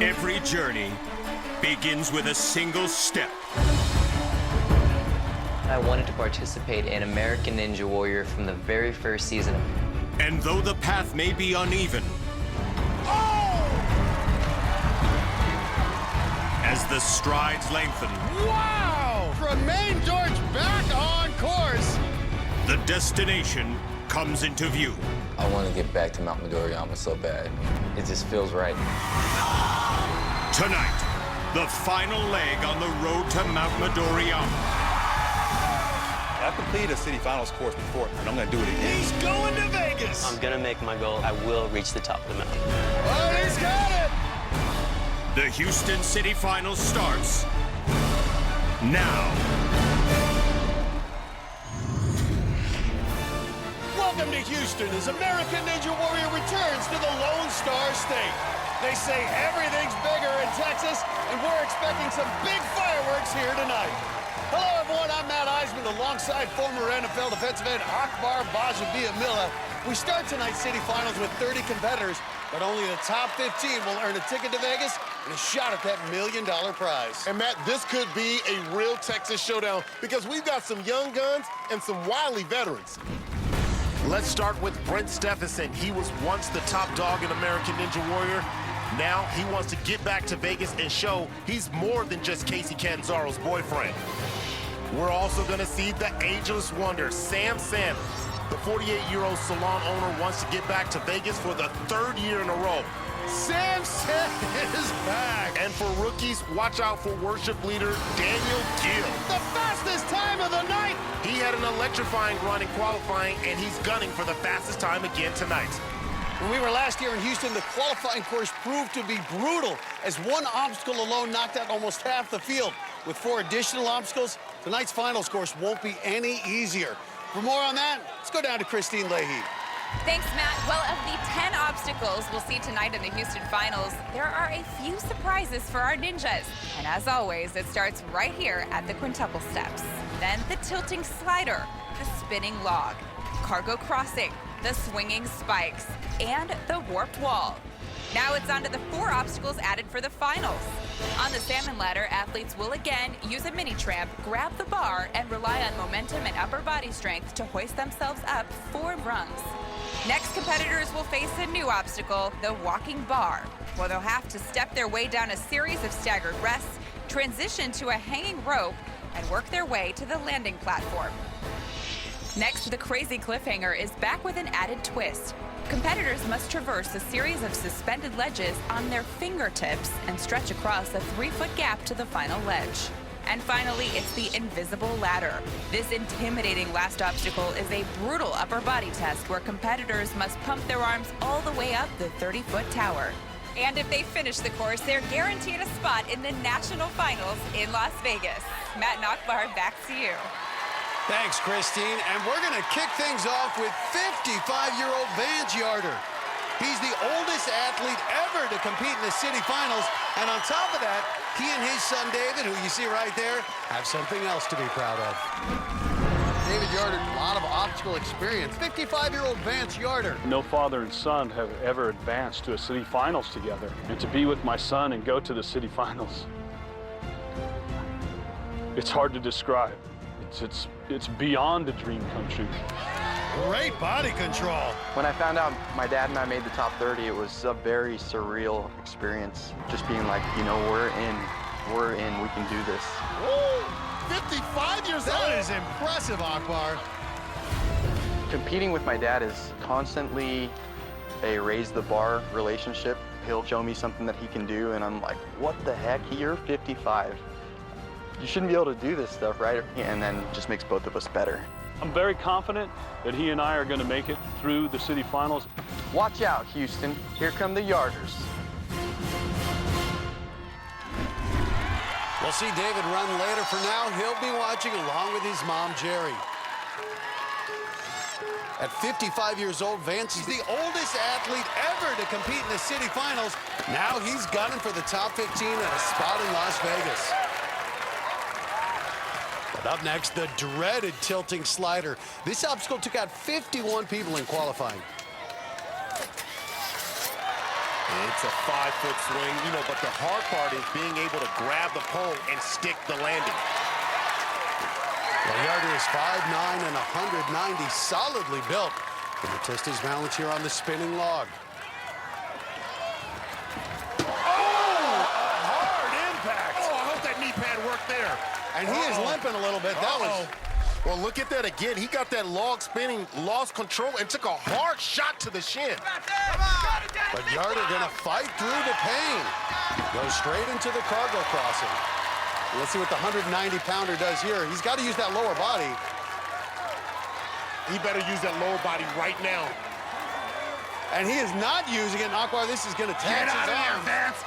Every journey begins with a single step. I wanted to participate in American Ninja Warrior from the very first season. And though the path may be uneven, as the strides lengthen, Wow! Tremaine George back on course. the destination comes into view. I want to get back to Mount Midoriyama so bad. It just feels right. Tonight, the final leg on the road to Mount Midoriyama. I've completed a city finals course before, and I'm going to do it again. He's going to Vegas. I'm gonna make my goal. I will reach the top of the mountain. Oh, he's got it. The Houston City Finals starts now. Welcome to Houston as American Ninja Warrior returns to the Lone Star State. They say everything's bigger in Texas, and we're expecting some big fireworks here tonight. Hello, everyone. I'm Matt Iseman alongside former NFL defensive end Akbar Gbaja-Biamila. We start tonight's city finals with 30 competitors, but only the top 15 will earn a ticket to Vegas and a shot at that $1 million prize. And Matt, this could be a real Texas showdown because we've got some young guns and some wily veterans. Let's start with Brent Stephenson. He was once the top dog in American Ninja Warrior. Now he wants to get back to Vegas and show he's more than just Casey Catanzaro's boyfriend. We're also going to see the ageless wonder, Sam Sam. The 48-year-old salon owner wants to get back to Vegas for the third year in a row. Sam is back. And for rookies, watch out for worship leader Daniel Gill. The fastest time of the night. He had an electrifying run in qualifying, and he's gunning for the fastest time again tonight. When we were last year in Houston, the qualifying course proved to be brutal as one obstacle alone knocked out almost half the field. With 4 additional obstacles, tonight's finals course won't be any easier. For more on that, let's go down to Kristine Leahy. Thanks, Matt. Well, of the 10 obstacles we'll see tonight in the Houston finals, there are a few surprises for our ninjas. And as always, it starts right here at the quintuple steps. Then the tilting slider, the spinning log, cargo crossing, the swinging spikes, and the warped wall. Now it's on to the 4 obstacles added for the finals. On the salmon ladder, athletes will again use a mini tramp, grab the bar, and rely on momentum and upper body strength to hoist themselves up 4 rungs. Next, competitors will face a new obstacle, the walking bar, where they'll have to step their way down a series of staggered rests, transition to a hanging rope, and work their way to the landing platform. Next, the crazy cliffhanger is back with an added twist. Competitors must traverse a series of suspended ledges on their fingertips and stretch across a 3-foot gap to the final ledge. And finally, it's the invisible ladder. This intimidating last obstacle is a brutal upper body test where competitors must pump their arms all the way up the 30-foot tower. And if they finish the course, they're guaranteed a spot in the national finals in Las Vegas. Matt and Akbar, back to you. Thanks, Kristine. And we're going to kick things off with 55-year-old Vance Yarder. He's the oldest athlete ever to compete in the city finals. And on top of that, he and his son David, who you see right there, have something else to be proud of. David Yarder, a lot of obstacle experience. 55-year-old Vance Yarder. No father and son have ever advanced to a city finals together. And to be with my son and go to the city finals, it's hard to describe. It's beyond a dream come true. Great body control. When I found out my dad and I made the top 30, it was a very surreal experience. Just being like, you know, we're in, we can do this. Woo! 55 years old. That is impressive, Akbar. Competing with my dad is constantly a raise the bar relationship. He'll show me something that he can do, and I'm like, what the heck? You're 55. You shouldn't be able to do this stuff, right? And then it just makes both of us better. I'm very confident that he and I are going to make it through the city finals. Watch out, Houston. Here come the Yarders. We'll see David run later. For now, he'll be watching along with his mom, Jerry. At 55 years old, Vance is the oldest athlete ever to compete in the city finals. Now he's gunning for the top 15 and a spot in Las Vegas. But up next, the dreaded tilting slider. This obstacle took out 51 people in qualifying. It's a 5-foot swing, you know, but the hard part is being able to grab the pole and stick the landing. Caldiero is 5'9" and 190, solidly built. Going to test his balance here on the spinning log. Oh, a hard impact. Oh, I hope that knee pad worked there. And he is limping a little bit. That was... Well, look at that again. He got that log spinning, lost control, and took a hard shot to the shin. But Caldiero gonna fight through the pain. Goes straight into the cargo crossing. Let's see what the 190-pounder does here. He's got to use that lower body. He better use that lower body right now. And he is not using it. Akbar, this is gonna tax his arm. Vance.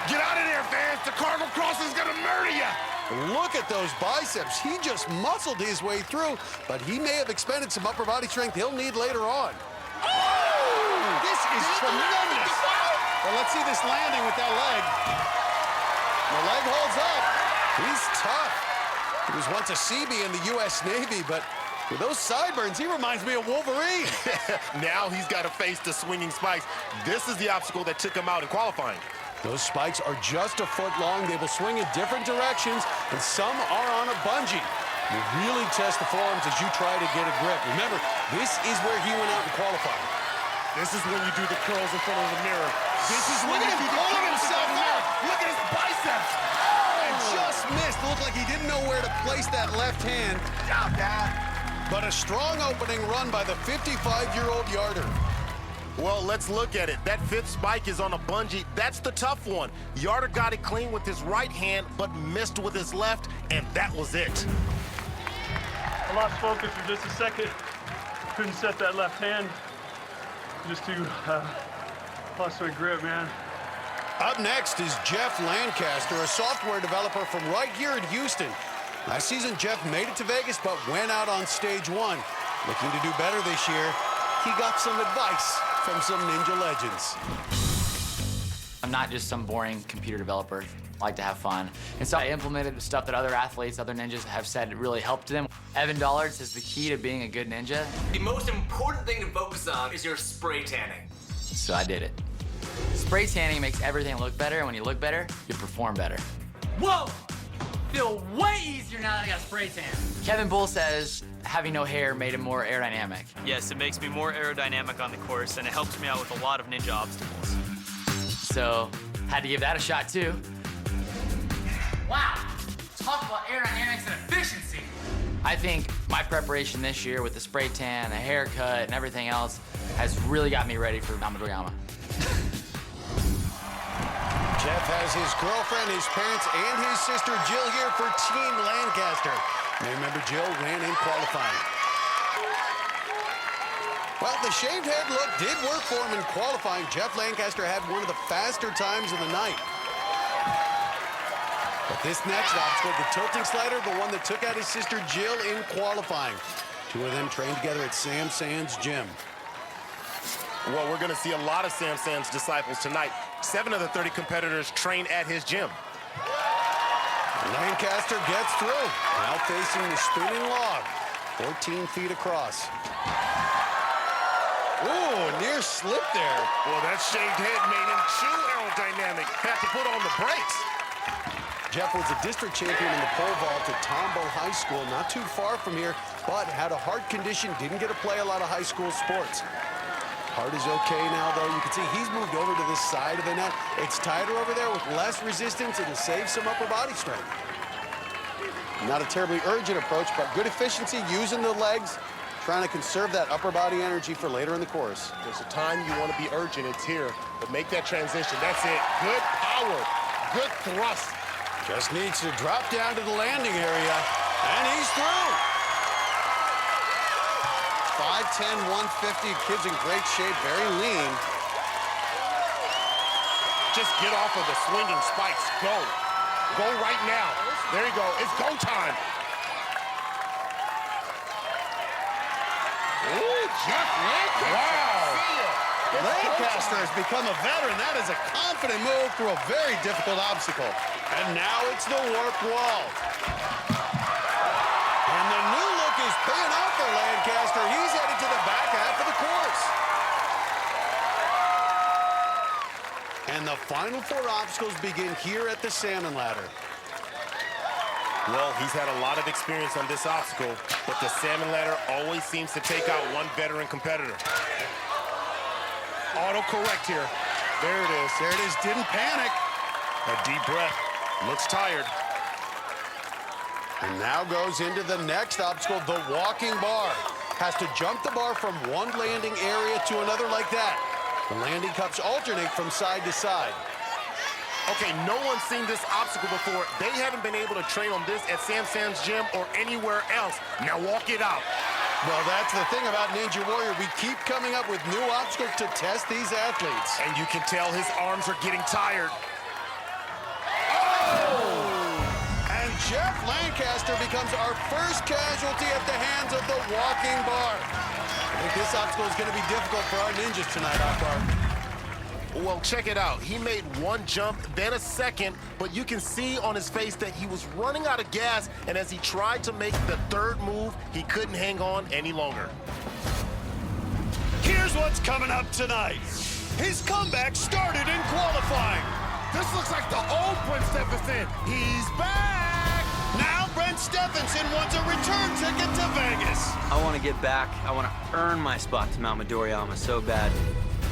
Get out of there, Vance. The cargo crossing is gonna murder you. Look at those biceps. He just muscled his way through, but he may have expended some upper body strength he'll need later on. Oh! This is tremendous. Well, let's see this landing with that leg. The leg holds up. He's tough. He was once a Seabee in the U.S. Navy, but with those sideburns, he reminds me of Wolverine. Now he's got to face the swinging spikes. This is the obstacle that took him out in qualifying. Those spikes are just a foot long. They will swing in different directions, and some are on a bungee. You really test the forearms as you try to get a grip. Remember, this is where he went out in qualifying. This is when you do the curls in front of the mirror. This is when Look you at do him the pulling curls in himself front of the mirror. up. Look at his biceps. And just missed. Looked like he didn't know where to place that left hand. But a strong opening run by the 55-year-old Caldiero. Well, let's look at it. That fifth spike is on a bungee. That's the tough one. Caldiero got it clean with his right hand, but missed with his left, and that was it. I lost focus for just a second. Couldn't set that left hand. Just too lost my grip, man. Up next is Geoff Lancaster, a software developer from right here in Houston. Last season, Geoff made it to Vegas, but went out on stage one. Looking to do better this year, he got some advice from some ninja legends. I'm not just some boring computer developer. I like to have fun. And so I implemented the stuff that other athletes, other ninjas have said really helped them. Evan Dollard says the key to being a good ninja. The most important thing to focus on is your spray tanning. So I did it. Spray tanning makes everything look better, and when you look better, you perform better. Whoa! Feel way easier now that I got spray tan. Kevin Bull says having no hair made him more aerodynamic. Yes, it makes me more aerodynamic on the course, and it helps me out with a lot of ninja obstacles. So, had to give that a shot too. Wow! Talk about aerodynamics and efficiency. I think my preparation this year with the spray tan, the haircut, and everything else has really got me ready for Gbaja-Biamila. Geoff has his girlfriend, his parents, and his sister Jill here for Team Lancaster. You may remember Jill ran in qualifying. Well, the shaved head look did work for him in qualifying. Geoff Lancaster had one of the faster times of the night. But this next obstacle, the tilting slider, the one that took out his sister Jill in qualifying. Two of them trained together at Sam Sand's gym. Well, we're going to see a lot of Sam Sand's disciples tonight. 7 of the 30 competitors train at his gym. Lancaster gets through. Now facing the spinning log. 14 feet across. Ooh, near slip there. Well, that shaved head made him too aerodynamic. Had to put on the brakes. Geoff was a district champion in the pole vault at Tombow High School, not too far from here, but had a heart condition, didn't get to play a lot of high school sports. Heart is okay now, though. You can see he's moved over to this side of the net. It's tighter over there with less resistance and it saves some upper body strength. Not a terribly urgent approach, but good efficiency using the legs, trying to conserve that upper body energy for later in the course. There's a time you want to be urgent, it's here. But make that transition, that's it. Good power, good thrust. Just needs to drop down to the landing area, and he's through. 5'10", 150, kid's in great shape, very lean. Just get off of the swinging spikes, go. Go right now. There you go, it's go time. Ooh, Geoff Lancaster. Wow. Lancaster has become a veteran. That is a confident move through a very difficult obstacle. And now it's the warp wall. And the new look is paying off for Lancaster. He's headed to the back half of the course. And the final 4 obstacles begin here at the salmon ladder. Well, he's had a lot of experience on this obstacle, but the salmon ladder always seems to take out one veteran competitor. Auto-correct here. There it is. There it is. Didn't panic. A deep breath. Looks tired. And now goes into the next obstacle, the walking bar. Has to jump the bar from one landing area to another like that. The landing cups alternate from side to side. Okay, no one's seen this obstacle before. They haven't been able to train on this at Sam Sam's gym or anywhere else. Now walk it out. Well, that's the thing about Ninja Warrior. We keep coming up with new obstacles to test these athletes. And you can tell his arms are getting tired. And Jeff Lancaster becomes our first casualty at the hands of the walking bar. I think this obstacle is going to be difficult for our ninjas tonight, Akbar. Well, check it out. He made one jump, then a second, but you can see on his face that he was running out of gas, and as he tried to make the third move, he couldn't hang on any longer. Here's what's coming up tonight. His comeback started in qualifying. This looks like the old Brent Stephenson. He's back! Now Brent Stephenson wants a return ticket to Vegas. I want to get back. I want to earn my spot to Mount Midoriyama so bad.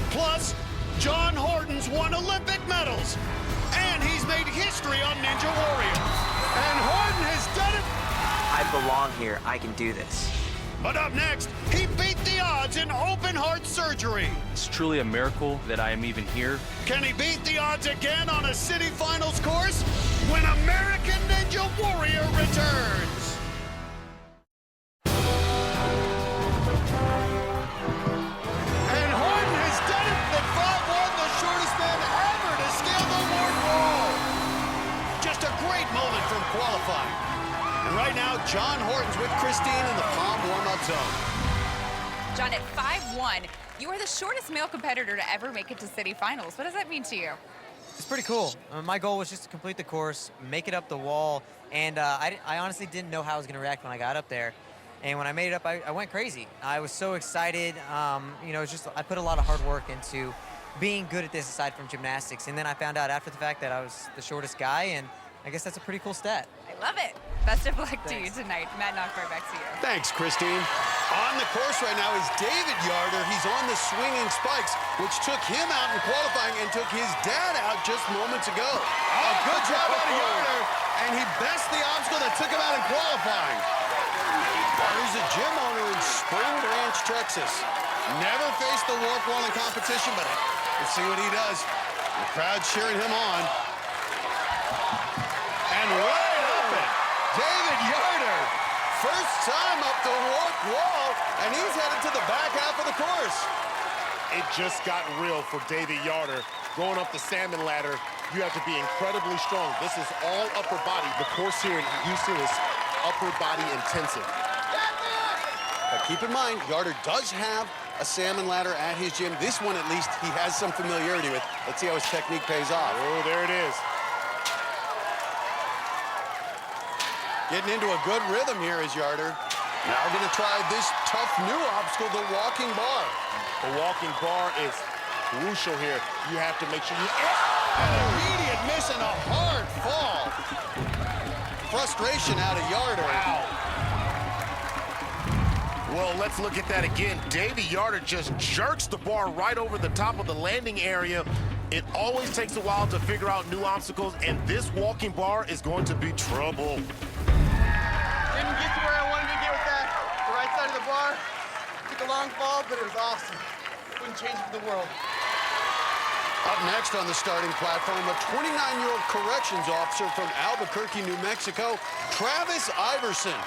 Plus, John Horton's won Olympic medals, and he's made history on Ninja Warrior. And Horton has done it. I belong here. I can do this. But up next, he beat the odds in open heart surgery. It's truly a miracle that I am even here. Can he beat the odds again on a city finals course when American Ninja Warrior returns? Qualifying. And right now, John Horton's with Kristine in the palm warm-up zone. John, at 5'1", you are the shortest male competitor to ever make it to city finals. What does that mean to you? It's pretty cool. My goal was just to complete the course, make it up the wall, and I honestly didn't know how I was going to react when I got up there. And when I made it up, I went crazy. I was so excited. You know, it's just I put a lot of hard work into being good at this aside from gymnastics. And then I found out after the fact that I was the shortest guy, and I guess that's a pretty cool stat. I love it. Best of luck to you tonight. Matt and Akbar, back to you. Thanks, Kristine. On the course right now is David Yarder. He's on the swinging spikes, which took him out in qualifying and took his dad out just moments ago. A good job out of Yarder, and he best the obstacle that took him out in qualifying. Yarder's a gym owner in Spring Branch, Texas. Never faced the warp wall in competition, but let's see what he does. The crowd's cheering him on. And right up it, David Yarder. First time up the warp wall, and he's headed to the back half of the course. It just got real for David Yarder. Going up the salmon ladder, you have to be incredibly strong. This is all upper body. The course here in Houston is upper body intensive. But keep in mind, Yarder does have a salmon ladder at his gym. This one, at least, he has some familiarity with. Let's see how his technique pays off. Oh, there it is. Getting into a good rhythm here is Yarder. Now we're going to try this tough new obstacle, the walking bar. The walking bar is crucial here. You have to make sure you... An immediate miss and a hard fall. Frustration out of Yarder. Wow. Well, let's look at that again. Davey Yarder just jerks the bar right over the top of the landing area. It always takes a while to figure out new obstacles, and this walking bar is going to be trouble. Didn't get to where I wanted to get with that. The right side of the bar. Took a long fall, but it was awesome. Wouldn't change it for the world. Up next on the starting platform, a 29-year-old corrections officer from Albuquerque, New Mexico, Travis Iverson.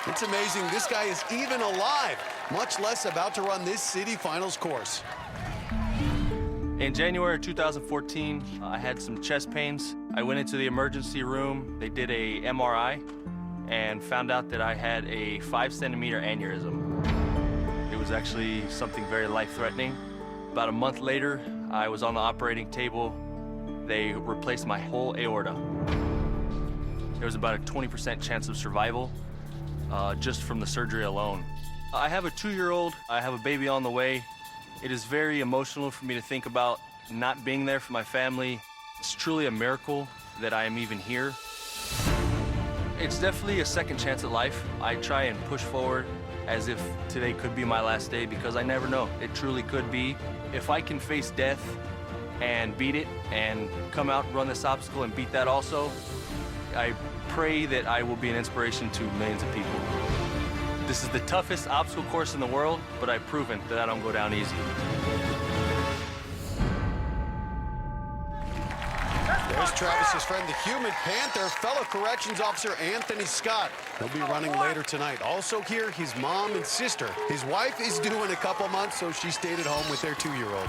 It's amazing this guy is even alive, much less about to run this city finals course. In January 2014, I had some chest pains. I went into the emergency room. They did a MRI and found out that I had a 5-centimeter aneurysm. It was actually something very life-threatening. About a month later, I was on the operating table. They replaced my whole aorta. There was about a 20% chance of survival just from the surgery alone. I have a 2-year-old. I have a baby on the way. It is very emotional for me to think about not being there for my family. It's truly a miracle that I am even here. It's definitely a second chance at life. I try and push forward as if today could be my last day because I never know. It truly could be. If I can face death and beat it and come out and run this obstacle and beat that also, I pray that I will be an inspiration to millions of people. This is the toughest obstacle course in the world, but I've proven that I don't go down easy. There's Travis's friend, the Human Panther, fellow corrections officer Anthony Scott. He'll be running later tonight. Also here, his mom and sister. His wife is due in a couple months, so she stayed at home with their 2-year-old.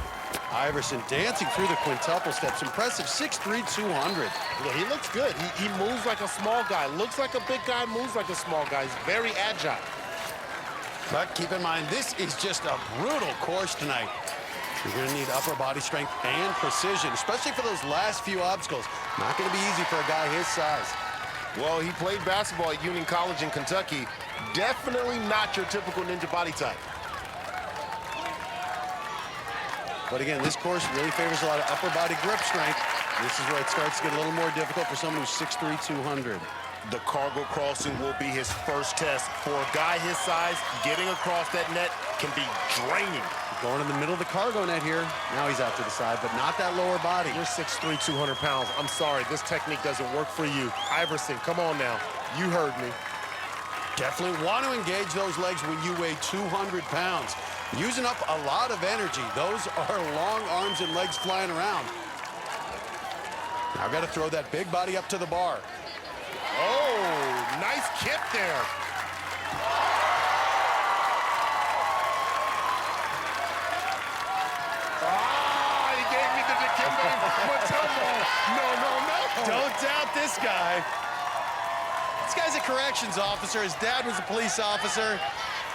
Iverson dancing through the quintuple steps. Impressive, 6'3", 200. Yeah, he looks good. He moves like a small guy. Looks like a big guy, moves like a small guy. He's very agile. But keep in mind, this is just a brutal course tonight. You're going to need upper body strength and precision, especially for those last few obstacles. Not going to be easy for a guy his size. Well, he played basketball at Union College in Kentucky. Definitely not your typical ninja body type. But again, this course really favors a lot of upper body grip strength. This is where it starts to get a little more difficult for someone who's 6'3", 200. The cargo crossing will be his first test. For a guy his size, getting across that net can be draining. Going in the middle of the cargo net here. Now he's out to the side, but not that lower body. You're 6'3", 200 pounds. I'm sorry, this technique doesn't work for you. Iverson, come on now. You heard me. Definitely want to engage those legs when you weigh 200 pounds. Using up a lot of energy. Those are long arms and legs flying around. Now got to throw that big body up to the bar. Oh, nice kick there. He gave me the Dikembe Mutombo. No. Don't doubt this guy. This guy's a corrections officer. His dad was a police officer.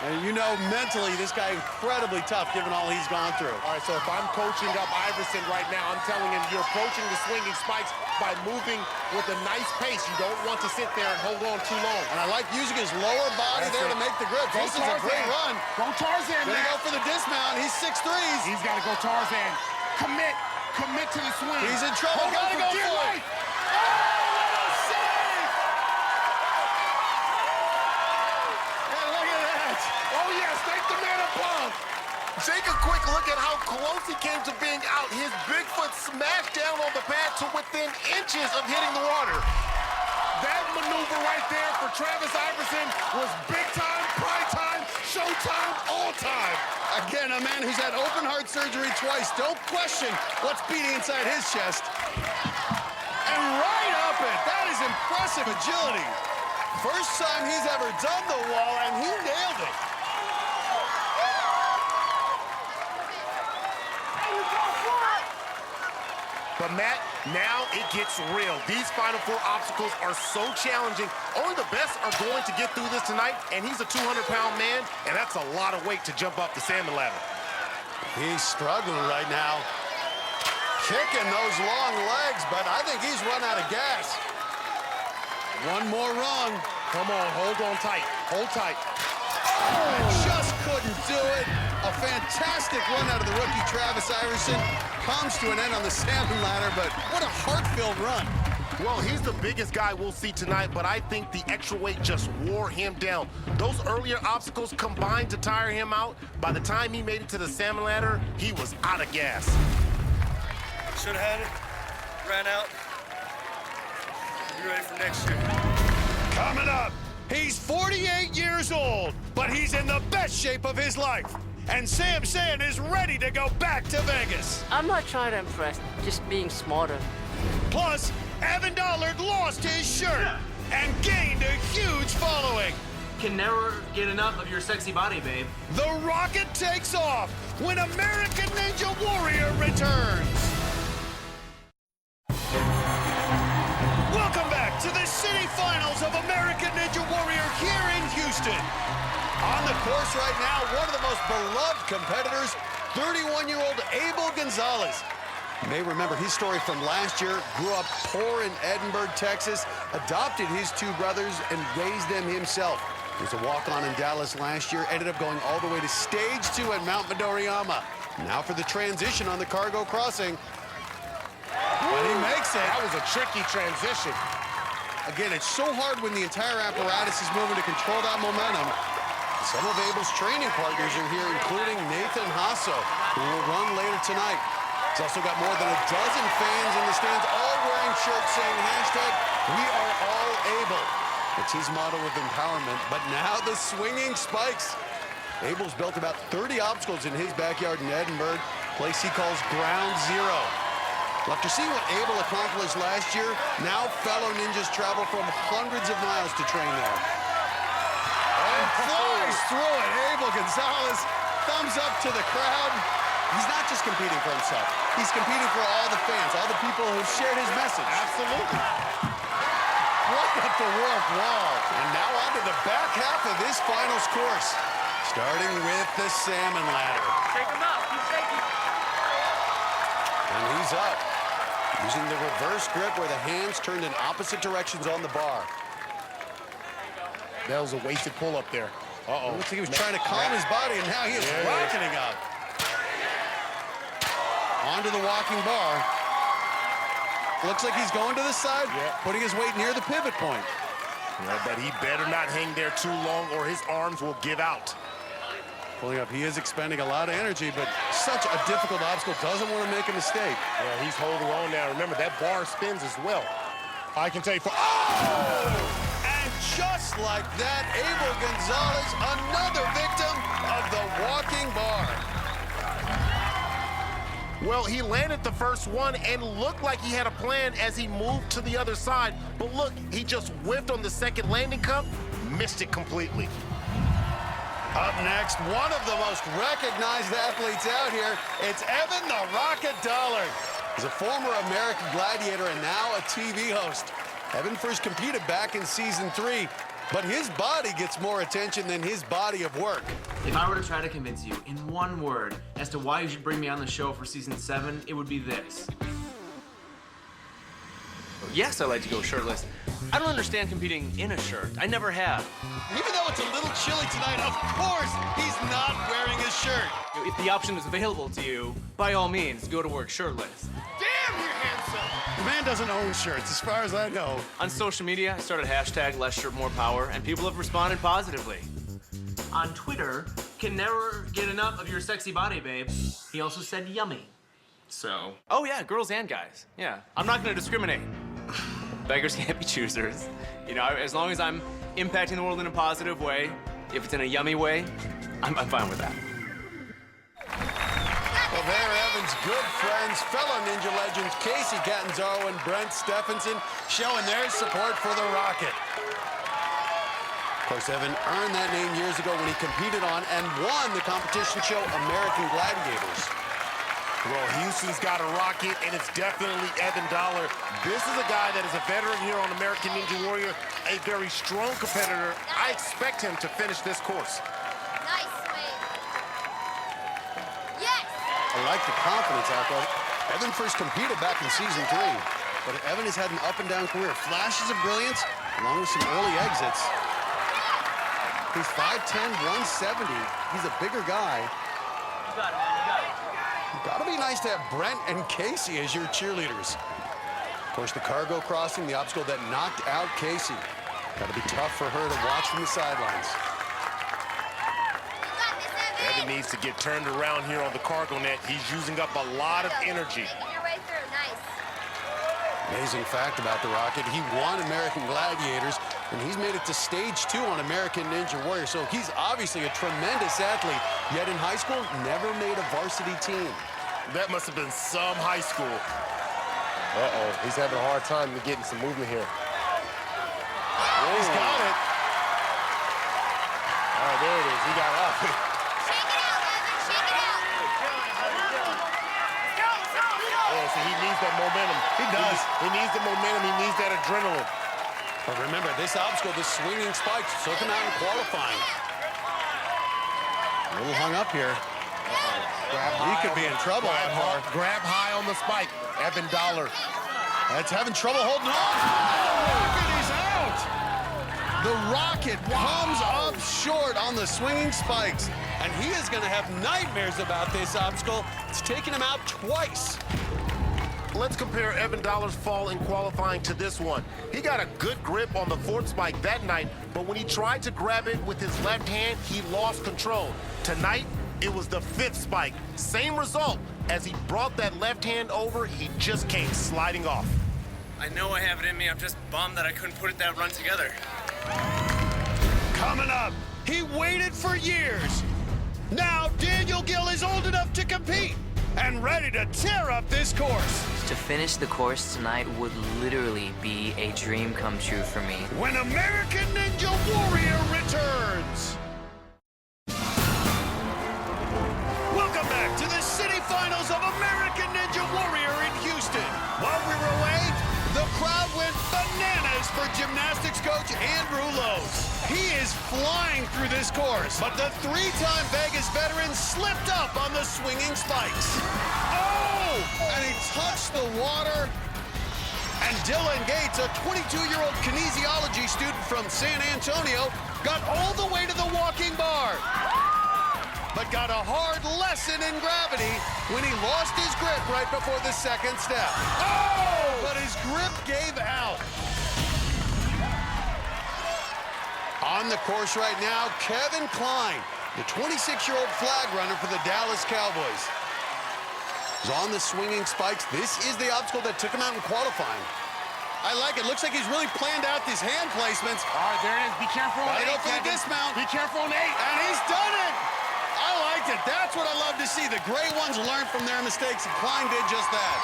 And you know, mentally, this guy incredibly tough given all he's gone through. All right, so if I'm coaching up Iverson right now, I'm telling him you're approaching the swinging spikes by moving with a nice pace. You don't want to sit there and hold on too long. And I like using his lower body there to make the grip. This is a great run. Go Tarzan, Gonna go for the dismount. He's 6'3". He's got to go Tarzan. Commit to the swing. He's in trouble. Gotta go for it. Take a quick look at how close he came to being out. His big foot smashed down on the pad to within inches of hitting the water. That maneuver right there for Travis Iverson was big time, prime time, showtime, all time. Again, a man who's had open heart surgery twice. Don't question what's beating inside his chest. And right up it. That is impressive agility. First time he's ever done the wall, and he nailed it. But Matt, now it gets real. These Final Four obstacles are so challenging. Only the best are going to get through this tonight, and he's a 200-pound man, and that's a lot of weight to jump up the salmon ladder. He's struggling right now. Kicking those long legs, but I think he's run out of gas. One more rung. Come on, hold on tight. Hold tight. Oh, just couldn't do it. A fantastic run out of the rookie, Travis Iverson. Comes to an end on the salmon ladder, but what a heart-filled run. Well, he's the biggest guy we'll see tonight, but I think the extra weight just wore him down. Those earlier obstacles combined to tire him out. By the time he made it to the salmon ladder, he was out of gas. Should have had it. Ran out. Be ready for next year. Coming up, he's 48 years old, but he's in the best shape of his life. And Sam Sand is ready to go back to Vegas. I'm not trying to impress, just being smarter. Plus, Evan Dollard lost his shirt and gained a huge following. Can never get enough of your sexy body, babe. The rocket takes off when American Ninja Warrior returns. Welcome back to the city finals of American Ninja Warrior here in Houston. On the course right now, one of the most beloved competitors, 31-year-old Abel Gonzalez. You may remember his story from last year. Grew up poor in Edinburgh, Texas, adopted his two brothers, and raised them himself. He was a walk-on in Dallas last year, ended up going all the way to stage 2 at Mount Midoriyama. Now for the transition on the cargo crossing. But he makes it. That was a tricky transition. Again, it's so hard when the entire apparatus is moving to control that momentum. Some of Abel's training partners are here, including Nathan Hasso, who will run later tonight. He's also got more than a dozen fans in the stands, all wearing shirts saying #We are all able. It's his motto of empowerment. But now the swinging spikes. Abel's built about 30 obstacles in his backyard in Edinburgh, place he calls Ground Zero. Well, after seeing what Abel accomplished last year, now fellow ninjas travel from hundreds of miles to train there. And flies through it. Abel Gonzalez, thumbs up to the crowd. He's not just competing for himself. He's competing for all the fans, all the people who shared his message. Absolutely. Right up the warp wall. And now onto the back half of this finals course, starting with the salmon ladder. Shake him up. Keep shaking. And he's up, using the reverse grip where the hands turned in opposite directions on the bar. That was a wasted pull up there. Uh-oh. Looks like he was trying to calm his body, and now he is rocketing up. Onto the walking bar. Looks like he's going to the side, putting his weight near the pivot point. Yeah, but he better not hang there too long or his arms will give out. Pulling up, he is expending a lot of energy, but such a difficult obstacle, doesn't want to make a mistake. Yeah, he's holding on now. Remember, that bar spins as well. I can tell you for... Oh! And just like that, Abel Gonzalez, another victim of the walking bar. Well, he landed the first one and looked like he had a plan as he moved to the other side. But look, he just whiffed on the second landing cup, missed it completely. Up next, one of the most recognized athletes out here, it's Evan the Rocket Dollard. He's a former American Gladiator and now a TV host. Evan first competed back in season 3, but his body gets more attention than his body of work. If I were to try to convince you in one word as to why you should bring me on the show for season 7, it would be this. Yes, I like to go shirtless. I don't understand competing in a shirt. I never have. Even though it's a little chilly tonight, of course he's not wearing a shirt. If the option is available to you, by all means, go to work shirtless. Damn, you're handsome. The man doesn't own shirts, as far as I know. On social media, I started #LessShirtMorePower, and people have responded positively. On Twitter, can never get enough of your sexy body, babe. He also said yummy. So, oh yeah, girls and guys. Yeah, I'm not gonna discriminate. Beggars can't be choosers. You know, as long as I'm impacting the world in a positive way, if it's in a yummy way, I'm fine with that. Well, there, Evan's good friends, fellow Ninja legends Casey Catanzaro and Brent Stephenson showing their support for the Rocket. Of course, Evan earned that name years ago when he competed on and won the competition show American Gladiators. Well, Houston's got a rocket, and it's definitely Evan Dollar. This is a guy that is a veteran here on American Ninja Warrior, a very strong competitor. I expect him to finish this course. Nice swing. Yes! I like the confidence out there. Evan first competed back in season 3, but Evan has had an up-and-down career. Flashes of brilliance, along with some early exits. He's 5'10", 170. He's a bigger guy. You got it, man. You got it. Gotta be nice to have Brent and Casey as your cheerleaders. Of course, the cargo crossing, the obstacle that knocked out Casey. Gotta be tough for her to watch from the sidelines. Evan needs to get turned around here on the cargo net. He's using up a lot of energy. Making your way through. Nice. Amazing fact about the Rocket, he won American Gladiators, and he's made it to stage 2 on American Ninja Warrior, so he's obviously a tremendous athlete, yet in high school, never made a varsity team. That must have been some high school. Uh-oh, he's having a hard time getting some movement here. He's got it. All right, there it is, he got up. Shake it out, Evan. Shake it out. Yeah, so he needs that momentum. He does. He needs the momentum, he needs that adrenaline. But remember, this obstacle, the swinging spikes, took him out in qualifying. A little hung up here. He could be in trouble. Grab high on the spike. Evan Dollar. That's having trouble holding on. The Rocket, he's out. The Rocket comes up short on the swinging spikes. And he is going to have nightmares about this obstacle. It's taken him out twice. Let's compare Evan Dollar's fall in qualifying to this one. He got a good grip on the fourth spike that night, but when he tried to grab it with his left hand, he lost control. Tonight, it was the fifth spike. Same result. As he brought that left hand over, he just came sliding off. I know I have it in me. I'm just bummed that I couldn't put that run together. Coming up, he waited for years. Now Daniel Gill is old enough to compete and ready to tear up this course. To finish the course tonight would literally be a dream come true for me. When American Ninja Warrior returns. Welcome back to the city finals of American Ninja Warrior in Houston. While we were away, the crowd went bananas for gymnastics coach Andrew Lowe's. He is flying through this course, but the three-time Vegas veteran slipped up on the swinging spikes. Oh! And he touched the water. And Dylan Gates, a 22-year-old kinesiology student from San Antonio, got all the way to the walking bar, but got a hard lesson in gravity when he lost his grip right before the second step. Oh! But his grip gave out. On the course right now, Kevin Kline, the 26-year-old flag runner for the Dallas Cowboys. He's on the swinging spikes. This is the obstacle that took him out in qualifying. I like it. Looks like he's really planned out these hand placements. All right, there it is. Be careful on 8, Go for the Kevin. dismount. Be careful on 8. And he's done it. I liked it. That's what I love to see. The great ones learn from their mistakes, and Klein did just that.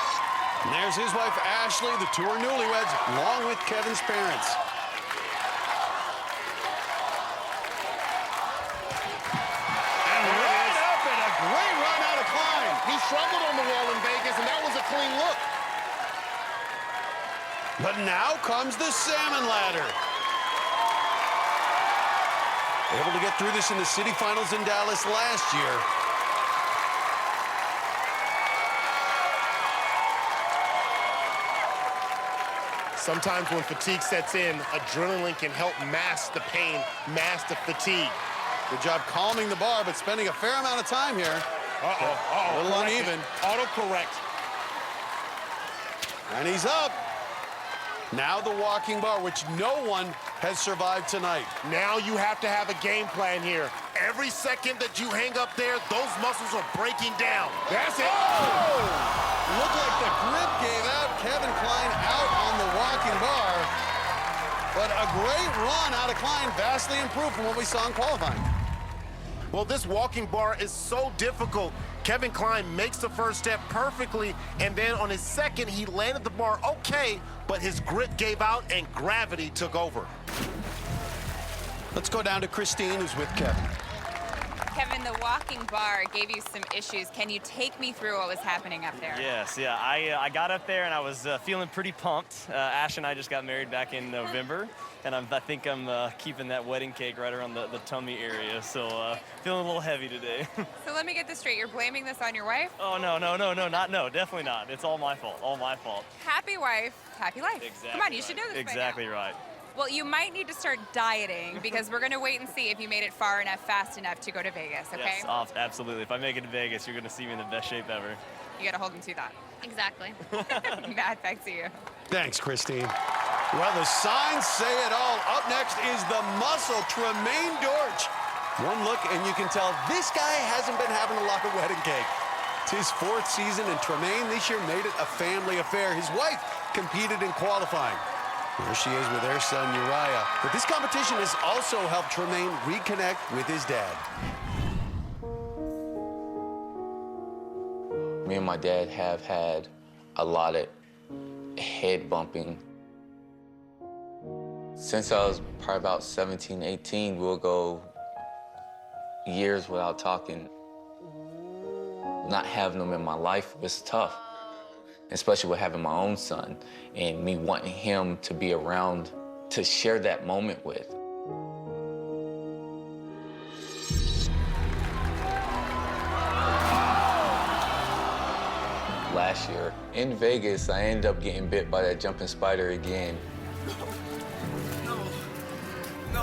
And there's his wife, Ashley, the two are newlyweds, along with Kevin's parents. And right up and a great run out of Klein. He struggled on the wall in Vegas, and that was a clean look. But now comes the salmon ladder. Able to get through this in the city finals in Dallas last year. Sometimes when fatigue sets in, adrenaline can help mask the pain, mask the fatigue. Good job calming the bar, but spending a fair amount of time here. A little uneven. Autocorrect. And he's up. Now the walking bar, which no one has survived tonight. Now you have to have a game plan here. Every second that you hang up there, those muscles are breaking down. That's it. Oh! Looked like the grip gave out. Kevin Kline out on the walking bar. But a great run out of Kline, vastly improved from what we saw in qualifying. Well, this walking bar is so difficult. Kevin Kline makes the first step perfectly, and then on his second, he landed the bar okay, but his grip gave out and gravity took over. Let's go down to Kristine, who's with Kevin. Kevin, the walking bar gave you some issues. Can you take me through what was happening up there? Yes, yeah. I got up there and I was feeling pretty pumped. Ash and I just got married back in November, and I think I'm keeping that wedding cake right around the tummy area, so feeling a little heavy today. So let me get this straight. You're blaming this on your wife? Oh, no, definitely not. It's all my fault, Happy wife, happy life. Exactly. Come on, you should know this Exactly by now. right. Well, you might need to start dieting because we're going to wait and see if you made it far enough, fast enough to go to Vegas, okay? Yes, absolutely. If I make it to Vegas, you're going to see me in the best shape ever. You got to hold him to that. Exactly. Matt, back to you. Thanks, Kristine. Well, the signs say it all. Up next is the muscle, Tremaine Dortch. One look, and you can tell this guy hasn't been having a lot of wedding cake. It's his fourth season, and Tremaine this year made it a family affair. His wife competed in qualifying. There she is with their son, Uriah. But this competition has also helped Tremaine reconnect with his dad. Me and my dad have had a lot of head bumping. Since I was probably about 17, 18, we'll go years without talking. Not having them in my life was tough, especially with having my own son and me wanting him to be around to share that moment with. Last year in Vegas, I ended up getting bit by that jumping spider again.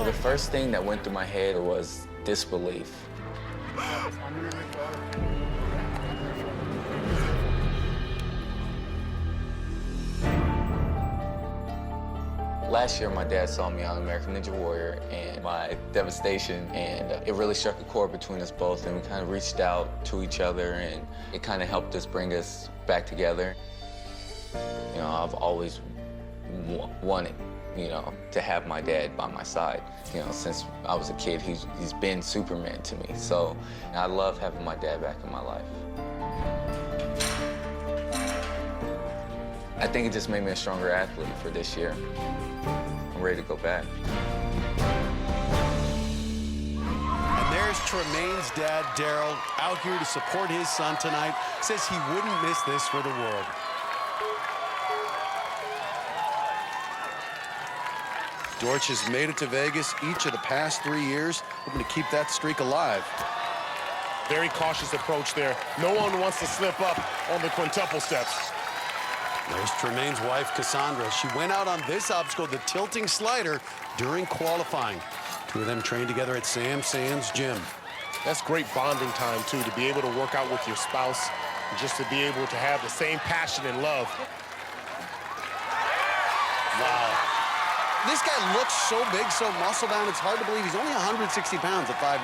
The first thing that went through my head was disbelief. Last year, my dad saw me on American Ninja Warrior and my devastation, and it really struck a chord between us both, and we kind of reached out to each other, and it kind of helped us bring us back together. You know, I've always wanted, you know, to have my dad by my side. You know, since I was a kid, he's been Superman to me. So I love having my dad back in my life. I think it just made me a stronger athlete for this year. I'm ready to go back. And there's Tremaine's dad, Daryl, out here to support his son tonight. Says he wouldn't miss this for the world. Dortch has made it to Vegas each of the past 3 years, hoping to keep that streak alive. Very cautious approach there. No one wants to slip up on the quintuple steps. There's Tremaine's wife, Cassandra. She went out on this obstacle, the tilting slider, during qualifying. Two of them trained together at Sam Sand's gym. That's great bonding time, too, to be able to work out with your spouse and just to be able to have the same passion and love. Wow. This guy looks so big, so muscle-bound, it's hard to believe he's only 160 pounds at 5'9".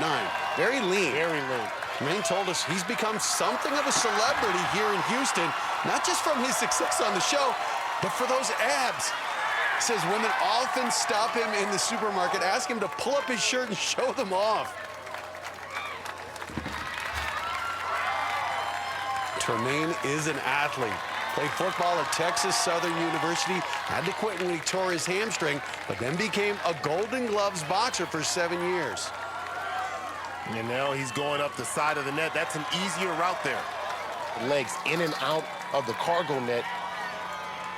Very lean. Very lean. Tremaine told us he's become something of a celebrity here in Houston, not just from his success on the show, but for those abs. He says women often stop him in the supermarket, ask him to pull up his shirt and show them off. Tremaine is an athlete. Played football at Texas Southern University, had to quit when he tore his hamstring, but then became a Golden Gloves boxer for 7 years. And now he's going up the side of the net. That's an easier route there. Legs in and out of the cargo net.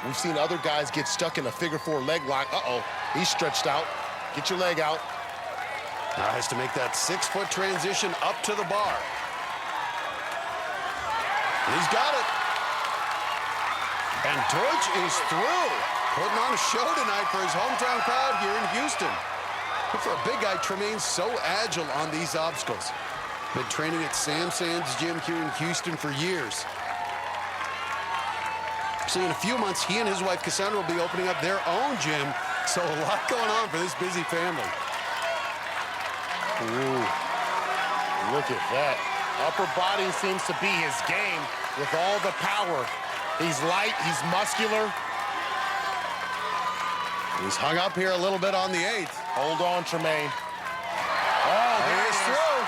We've seen other guys get stuck in a figure-4 leg lock. Uh-oh, he's stretched out. Get your leg out. Now has to make that 6-foot transition up to the bar. And he's got it. And Dortch is through, putting on a show tonight for his hometown crowd here in Houston. But for a big guy, Tremaine's so agile on these obstacles. Been training at Sam Sand's gym here in Houston for years. So in a few months, he and his wife Cassandra will be opening up their own gym. So a lot going on for this busy family. Ooh, look at that. Upper body seems to be his game with all the power. He's light, he's muscular. He's hung up here a little bit on the 8th. Hold on, Tremaine. Oh, there he is through.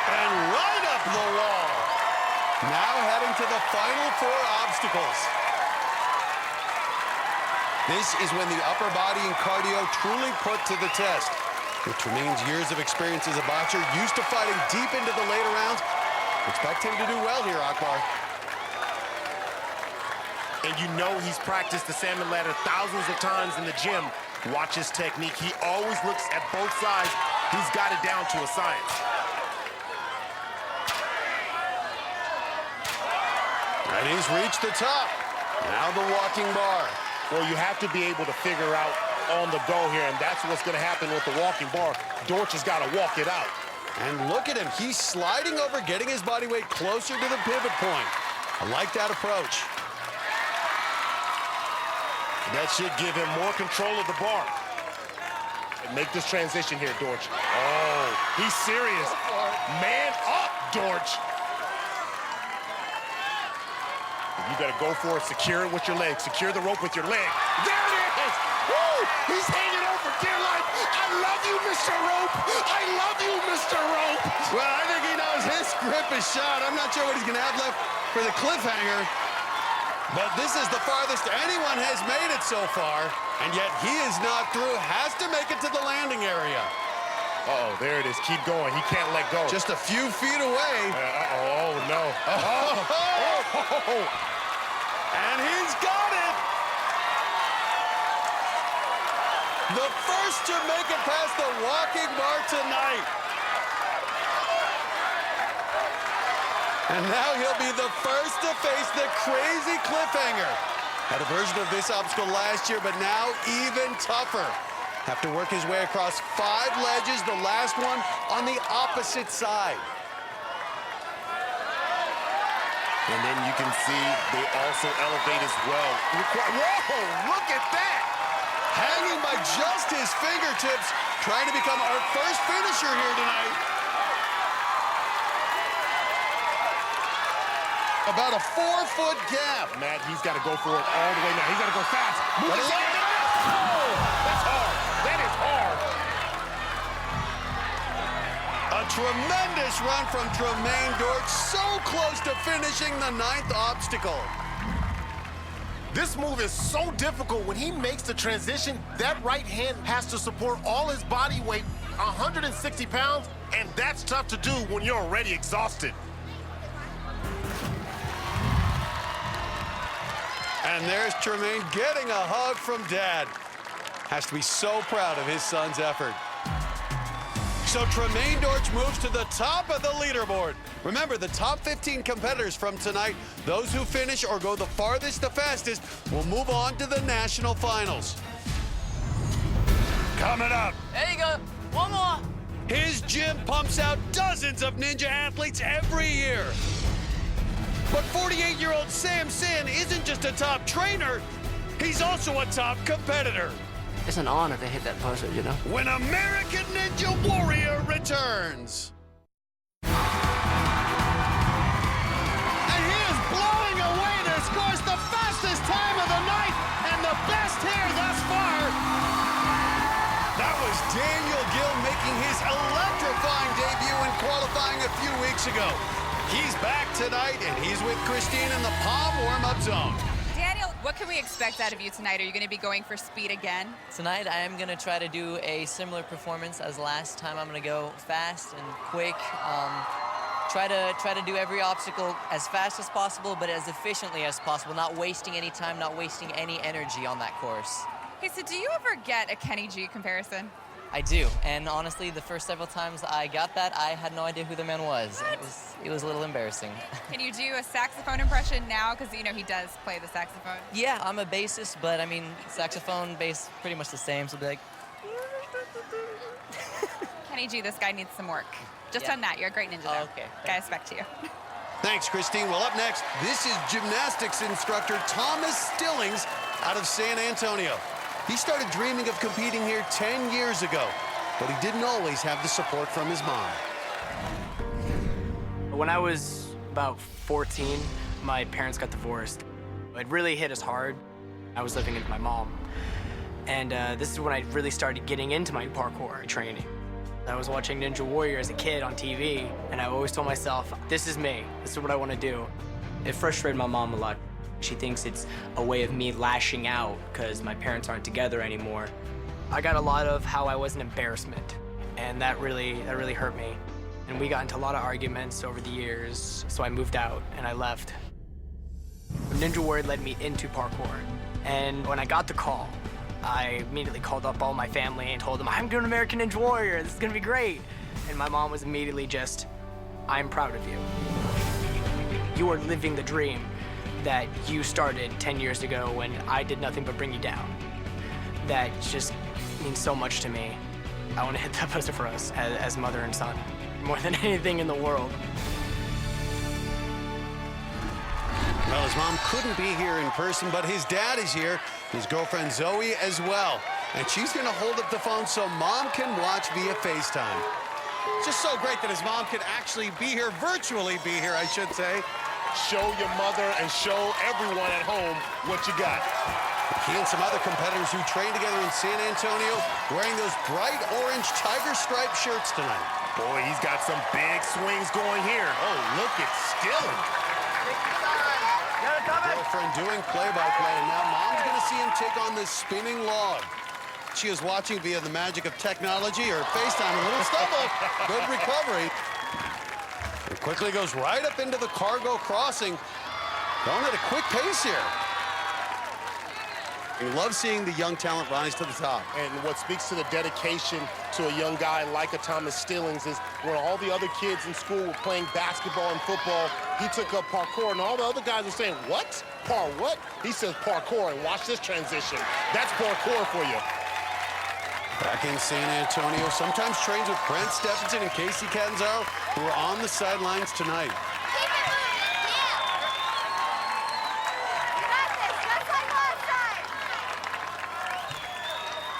And right up the wall. Now heading to the final 4 obstacles. This is when the upper body and cardio truly put to the test. With Tremaine's years of experience as a boxer, used to fighting deep into the later rounds, expect him to do well here, Akbar. And you know he's practiced the salmon ladder thousands of times in the gym. Watch his technique. He always looks at both sides. He's got it down to a science. And he's reached the top. Now the walking bar. Well, you have to be able to figure out on the go here, and that's what's going to happen with the walking bar. Dortch has got to walk it out. And look at him. He's sliding over, getting his body weight closer to the pivot point. I like that approach. That should give him more control of the bar. And make this transition here, Dortch. Oh, he's serious. Man up, Dortch. You got to go for it. Secure it with your leg. Secure the rope with your leg. There it is. Woo! He's hanging on for dear life. I love you, Mr. Rope. I love you, Mr. Rope. Well, I think he knows his grip is shot. I'm not sure what he's going to have left for the cliffhanger. But this is the farthest anyone has made it so far. And yet he is not through. Has to make it to the landing area. Uh-oh, there it is. Keep going. He can't let go. Just a few feet away. Uh-oh, oh, no. Oh. And he's got it! The first to make it past the walking bar tonight. And now he'll be the first to face the crazy cliffhanger. Had a version of this obstacle last year, but now even tougher. Have to work his way across 5 ledges, the last one on the opposite side. And then you can see they also elevate as well. Whoa, look at that! Hanging by just his fingertips, trying to become our first finisher here tonight. About a 4-foot gap. Matt, he's got to go for it all the way now. He's got to go fast. Move it. Oh, that's hard. That is hard. A tremendous run from Tremaine Dortch, so close to finishing the 9th obstacle. This move is so difficult. When he makes the transition, that right hand has to support all his body weight, 160 pounds, and that's tough to do when you're already exhausted. And there's Tremaine getting a hug from Dad. Has to be so proud of his son's effort. So Tremaine Dortch moves to the top of the leaderboard. Remember, the top 15 competitors from tonight, those who finish or go the farthest, the fastest, will move on to the national finals. Coming up. There you go. One more. His gym pumps out dozens of ninja athletes every year. But 48-year-old Sam Sin isn't just a top trainer, he's also a top competitor. It's an honor to hit that buzzer, you know? When American Ninja Warrior returns. And he is blowing away to score the fastest time of the night and the best here thus far. That was Daniel Gill making his electrifying debut in qualifying a few weeks ago. He's back tonight, and he's with Kristine in the palm warm-up zone. Daniel, what can we expect out of you tonight? Are you going to be going for speed again? Tonight, I am going to try to do a similar performance as last time. I'm going to go fast and quick. Try to do every obstacle as fast as possible, but as efficiently as possible, not wasting any time, not wasting any energy on that course. Hey, so do you ever get a Kenny G comparison? I do, and honestly, the first several times I got that, I had no idea who the man was. It was a little embarrassing. Can you do a saxophone impression now? Because, you know, he does play the saxophone. Yeah, I'm a bassist, but I mean, saxophone, bass, pretty much the same, so it'll be like... Kenny G, this guy needs some work. Just on that, you're a great ninja, though. Okay. Guy, respect to you. Thanks, Kristine. Well, up next, this is gymnastics instructor Thomas Stillings out of San Antonio. He started dreaming of competing here 10 years ago, but he didn't always have the support from his mom. When I was about 14, my parents got divorced. It really hit us hard. I was living with my mom. And this is when I really started getting into my parkour training. I was watching Ninja Warrior as a kid on TV, and I always told myself, this is me. This is what I want to do. It frustrated my mom a lot. She thinks it's a way of me lashing out because my parents aren't together anymore. I got a lot of how I was an embarrassment, and that really hurt me. And we got into a lot of arguments over the years, so I moved out and I left. Ninja Warrior led me into parkour, and when I got the call, I immediately called up all my family and told them, I'm doing American Ninja Warrior, this is gonna be great. And my mom was immediately just, I'm proud of you. You are living the dream that you started 10 years ago when I did nothing but bring you down. That just means so much to me. I want to hit that buzzer for us as mother and son, more than anything in the world. Well, his mom couldn't be here in person, but his dad is here, his girlfriend Zoe as well. And she's going to hold up the phone so Mom can watch via FaceTime. It's just so great that his mom can actually be here, virtually be here, I should say. Show your mother and show everyone at home what you got. He and some other competitors who train together in San Antonio wearing those bright orange tiger stripe shirts tonight. Boy, he's got some big swings going here. Oh, look at Stilling. Girlfriend doing play-by-play, and now Mom's going to see him take on this spinning log. She is watching via the magic of technology or FaceTime. A little stumble. Good recovery. It quickly goes right up into the cargo crossing. Going at a quick pace here. We love seeing the young talent rise to the top. And what speaks to the dedication to a young guy like a Thomas Stillings is when all the other kids in school were playing basketball and football, he took up parkour, and all the other guys were saying, what? What? He says parkour, and watch this transition. That's parkour for you. Back in San Antonio, sometimes trains with Brent Stephenson and Casey Catanzaro, who are on the sidelines tonight.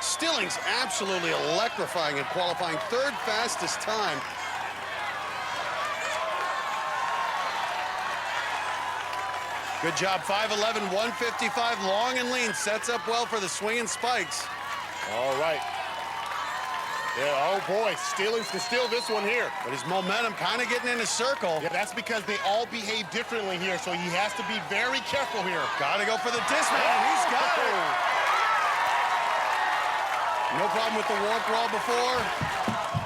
Stillings absolutely electrifying in qualifying, third fastest time. Good job, 5'11", 155, long and lean, sets up well for the swinging spikes. All right. Yeah, oh boy, Stillings can steal this one here. But his momentum kind of getting in a circle. Yeah, that's because they all behave differently here, so he has to be very careful here. Gotta go for the dismount, and he's got it. No problem with the warp wall before.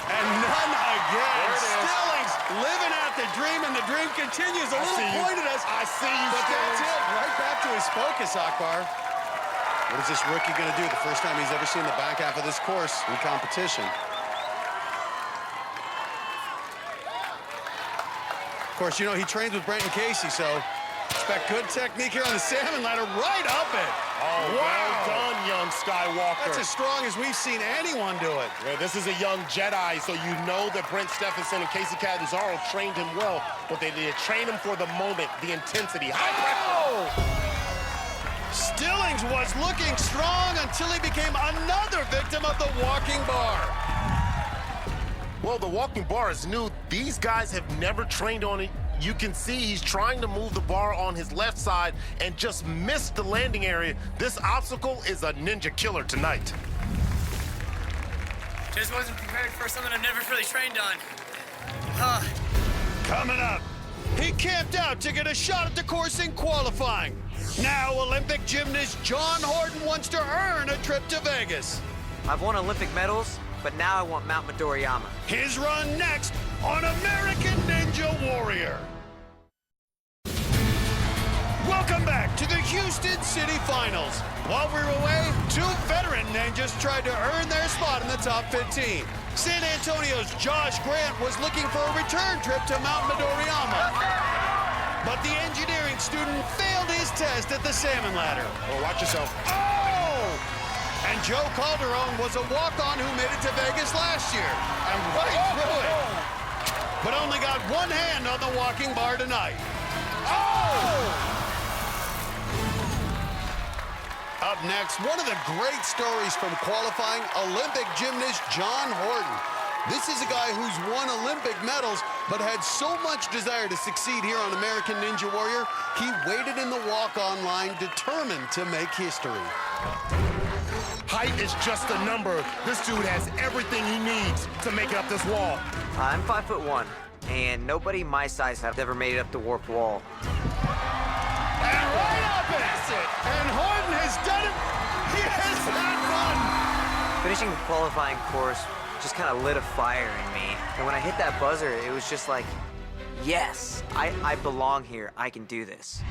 And none again. Stillings living out the dream, and the dream continues. A little point at us. I see you, but Stillings. that's it. Right back to his focus, Akbar. What is this rookie going to do? The first time he's ever seen the back half of this course in competition. Of course, you know, he trains with Brent and Casey, so expect good technique here on the salmon ladder. Right up it. Oh, wow. Well done, young Skywalker. That's as strong as we've seen anyone do it. Yeah, this is a young Jedi, so you know that Brent Stephenson and Casey Catanzaro trained him well, but they did train him for the moment, the intensity. High pressure. Stillings was looking strong until he became another victim of the walking bar. Well, the walking bar is new. These guys have never trained on it. You can see he's trying to move the bar on his left side and just missed the landing area. This obstacle is a ninja killer tonight. Just wasn't prepared for something I've never really trained on. Coming up, he camped out to get a shot at the course in qualifying. Now Olympic gymnast John Horton wants to earn a trip to Vegas. I've won Olympic medals, but now I want Mount Midoriyama. His run next on American Ninja Warrior. Welcome back to the Houston City Finals. While we were away, two veteran ninjas tried to earn their spot in the top 15. San Antonio's Josh Grant was looking for a return trip to Mount Midoriyama. But the engineering student failed his test at the salmon ladder. Oh, watch yourself. Oh! And Joe Caldiero was a walk-on who made it to Vegas last year. And right through it. But only got one hand on the walking bar tonight. Oh! Up next, one of the great stories from qualifying, Olympic gymnast John Horton. This is a guy who's won Olympic medals, but had so much desire to succeed here on American Ninja Warrior, he waited in the walk-on line, determined to make history. Height is just a number. This dude has everything he needs to make it up this wall. I'm 5'1", and nobody my size has ever made it up the warped wall. And right up it! And Horton has done it! He has that fun! Finishing the qualifying course just kind of lit a fire in me. And when I hit that buzzer, it was just like, yes, I belong here. I can do this.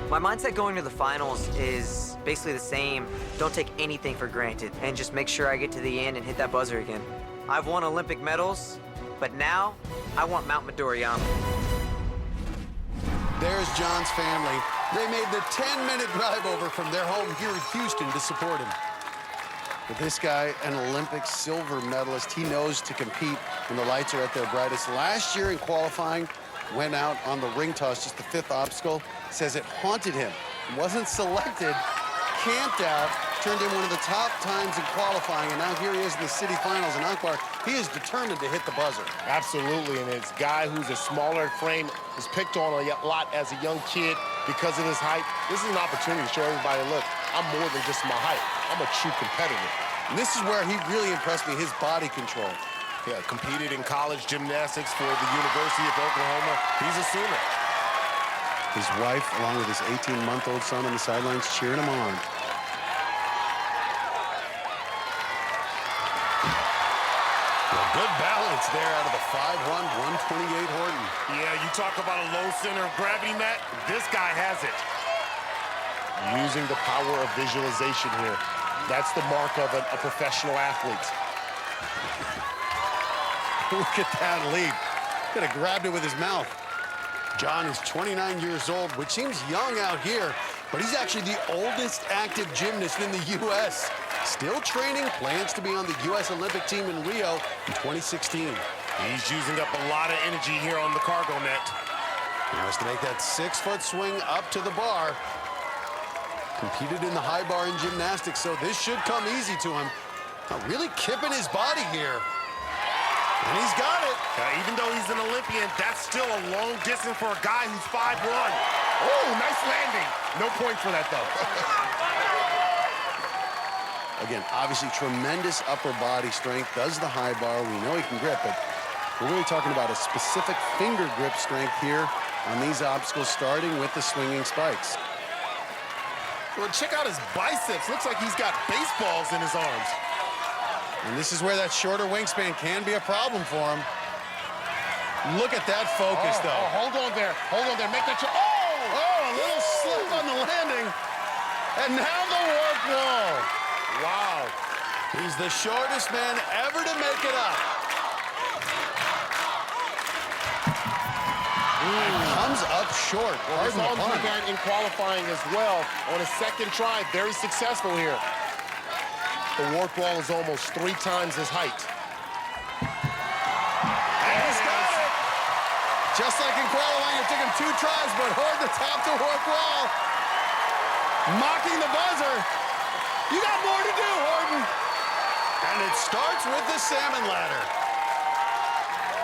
My mindset going to the finals is basically the same. Don't take anything for granted and just make sure I get to the end and hit that buzzer again. I've won Olympic medals, but now I want Mount Midoriyama. There's John's family. They made the 10-minute drive over from their home here in Houston to support him. But this guy, an Olympic silver medalist, he knows to compete when the lights are at their brightest. Last year in qualifying, went out on the ring toss, just the fifth obstacle, says it haunted him. Wasn't selected, camped out, turned in one of the top times in qualifying, and now here he is in the city finals in Akbar. He is determined to hit the buzzer. Absolutely, and it's a guy who's a smaller frame, was picked on a lot as a young kid because of his height. This is an opportunity to show everybody, look, I'm more than just my height. I'm a true competitor. And this is where he really impressed me, his body control. Yeah, competed in college gymnastics for the University of Oklahoma. He's a swimmer. His wife, along with his 18-month-old son on the sidelines, cheering him on. Well, good balance there out of the 5'1", 128 Horton. Yeah, you talk about a low center of gravity, Matt. This guy has it. Using the power of visualization here. That's the mark of a professional athlete. Look at that leap. Could have grabbed it with his mouth. John is 29 years old, which seems young out here, but he's actually the oldest active gymnast in the U.S. Still training, plans to be on the U.S. Olympic team in Rio in 2016. He's using up a lot of energy here on the cargo net. He has to make that 6-foot swing up to the bar. Competed in the high bar in gymnastics, so this should come easy to him. Really kipping his body here. And he's got it. Even though he's an Olympian, that's still a long distance for a guy who's 5'1". Oh, nice landing. No point for that, though. Again, obviously tremendous upper body strength. Does the high bar. We know he can grip, but we're really talking about a specific finger grip strength here on these obstacles, starting with the swinging spikes. Well, check out his biceps. Looks like he's got baseballs in his arms. And this is where that shorter wingspan can be a problem for him. Look at that focus, though. Oh, hold on there. Hold on there. Make that shot. Oh, a little slip on the landing. And now the warp wall. Wow. He's the shortest man ever to make it up. Comes up short. Well, he's on to that in qualifying as well. On a second try, very successful here. The warp wall is almost 3 times his height. And he's got it. Just like in qualifying, it took him 2 tries, but Horton to top the warp wall. Mocking the buzzer. You got more to do, Horton. And it starts with the salmon ladder.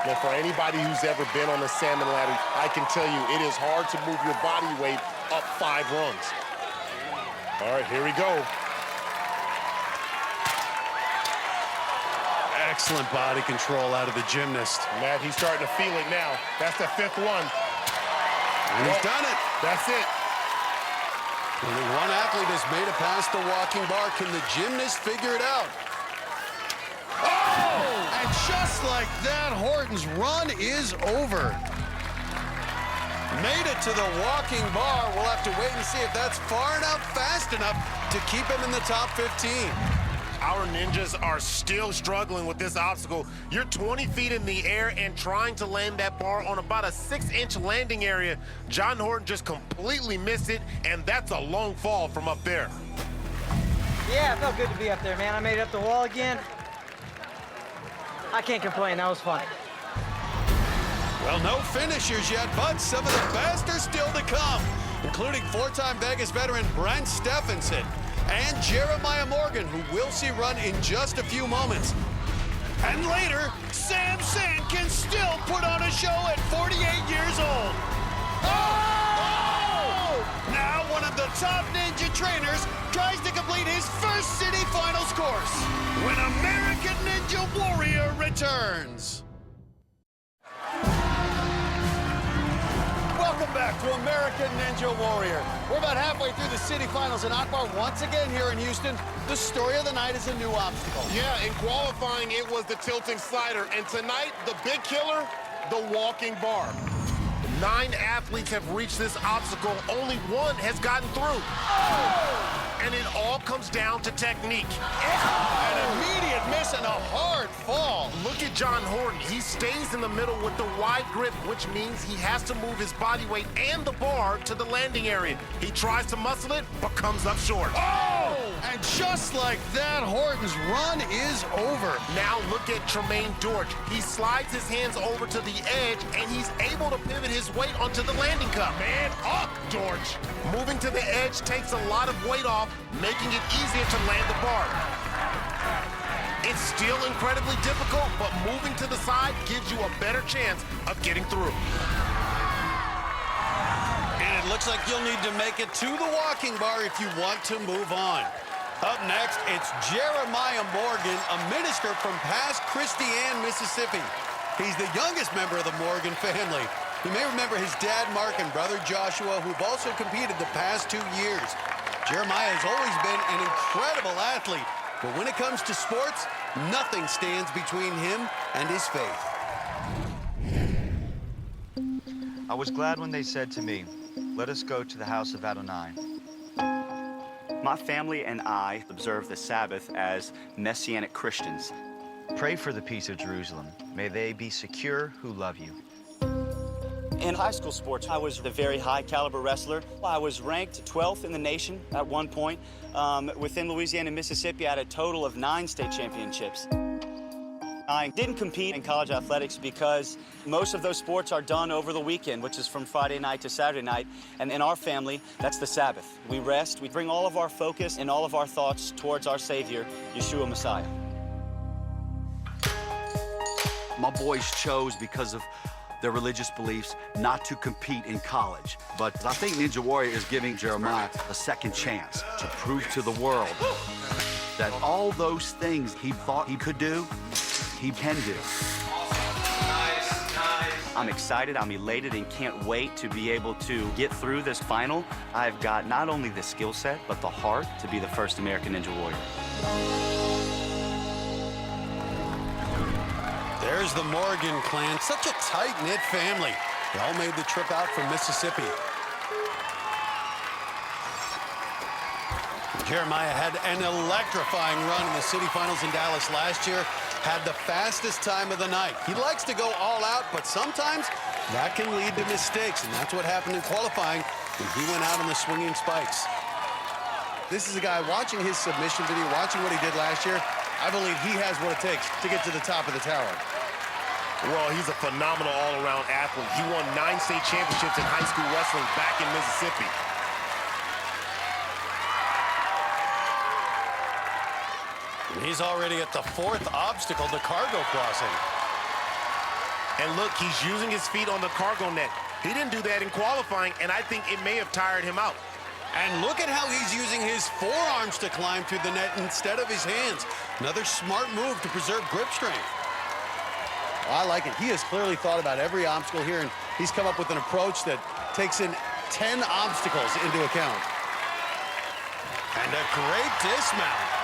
Well, for anybody who's ever been on a salmon ladder, I can tell you it is hard to move your body weight up 5 rungs. All right, here we go. Excellent body control out of the gymnast. Matt, he's starting to feel it now. That's the 5th one. And he's done it. That's it. Only one athlete has made it past the walking bar. Can the gymnast figure it out? Oh! And just like that, Horton's run is over. Made it to the walking bar. We'll have to wait and see if that's far enough, fast enough to keep him in the top 15. Our ninjas are still struggling with this obstacle. You're 20 feet in the air and trying to land that bar on about a 6-inch landing area. John Horton just completely missed it, and that's a long fall from up there. Yeah, it felt good to be up there, man. I made it up the wall again. I can't complain. That was fun. Well, no finishers yet, but some of the best are still to come, including 4-time Vegas veteran Brent Stephenson and Jeremiah Morgan, who we'll see run in just a few moments. And later, Sam Sand can still put on a show at 48 years old. Oh! Now one of the top ninja trainers tries to complete his first city finals course when American Ninja Warrior returns. Welcome back to American Ninja Warrior. We're about halfway through the city finals, and Akbar once again here in Houston. The story of the night is a new obstacle. Yeah, in qualifying, it was the tilting slider. And tonight, the big killer, the walking bar. 9 athletes have reached this obstacle. Only 1 has gotten through. Oh! And it all comes down to technique. An immediate miss and a hard fall. Look at John Horton. He stays in the middle with the wide grip, which means he has to move his body weight and the bar to the landing area. He tries to muscle it, but comes up short. Oh! And just like that, Horton's run is over. Now look at Tremaine Dortch. He slides his hands over to the edge, and he's able to pivot his weight onto the landing cup. Man up, Dortch. Moving to the edge takes a lot of weight off, making it easier to land the bar. It's still incredibly difficult, but moving to the side gives you a better chance of getting through. And it looks like you'll need to make it to the walking bar if you want to move on. Up next, it's Jeremiah Morgan, a minister from past Christiane, Mississippi. He's the youngest member of the Morgan family. You may remember his dad, Mark, and brother, Joshua, who've also competed the past 2 years. Jeremiah has always been an incredible athlete, but when it comes to sports, nothing stands between him and his faith. I was glad when they said to me, "Let us go to the house of Adonai." My family and I observe the Sabbath as Messianic Christians. Pray for the peace of Jerusalem. May they be secure who love you. In high school sports, I was a very high caliber wrestler. I was ranked 12th in the nation at one point. Within Louisiana and Mississippi, I had a total of 9 state championships. I didn't compete in college athletics because most of those sports are done over the weekend, which is from Friday night to Saturday night. And in our family, that's the Sabbath. We rest, we bring all of our focus and all of our thoughts towards our Savior, Yeshua Messiah. My boys chose, because of their religious beliefs, not to compete in college. But I think Ninja Warrior is giving Jeremiah a second chance to prove to the world that all those things he thought he could do, he can do. I'm excited, I'm elated, and can't wait to be able to get through this final. I've got not only the skill set, but the heart to be the first American Ninja Warrior. There's the Morgan clan, such a tight-knit family. They all made the trip out from Mississippi. Jeremiah had an electrifying run in the city finals in Dallas last year, had the fastest time of the night. He likes to go all out, but sometimes that can lead to mistakes, and that's what happened in qualifying when he went out on the swinging spikes. This is a guy watching his submission video, watching what he did last year. I believe he has what it takes to get to the top of the tower. Well, he's a phenomenal all-around athlete. He won 9 state championships in high school wrestling back in Mississippi. And he's already at the 4th obstacle, the cargo crossing. And look, he's using his feet on the cargo net. He didn't do that in qualifying, and I think it may have tired him out. And look at how he's using his forearms to climb through the net instead of his hands. Another smart move to preserve grip strength. Well, I like it. He has clearly thought about every obstacle here, and he's come up with an approach that takes in 10 obstacles into account. And a great dismount.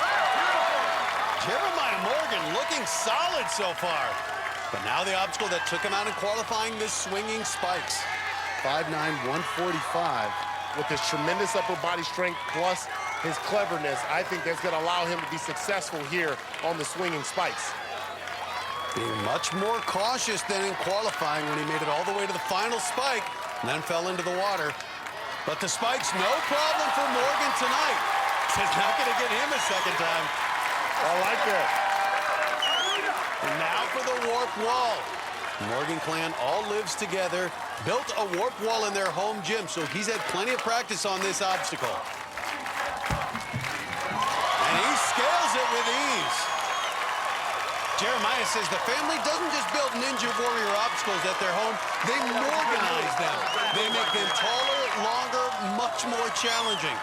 Jeremiah Morgan looking solid so far. But now the obstacle that took him out in qualifying, the swinging spikes. 5'9", 145. With his tremendous upper body strength plus his cleverness, I think that's going to allow him to be successful here on the swinging spikes. Being much more cautious than in qualifying when he made it all the way to the final spike and then fell into the water. But the spikes, no problem for Morgan tonight. It's not going to get him a second time. I like that. And now for the warp wall. Morgan clan all lives together, built a warp wall in their home gym, so he's had plenty of practice on this obstacle. And he scales it with ease. Jeremiah says the family doesn't just build Ninja Warrior obstacles at their home, they Morganize them. They make them taller, longer, much more challenging.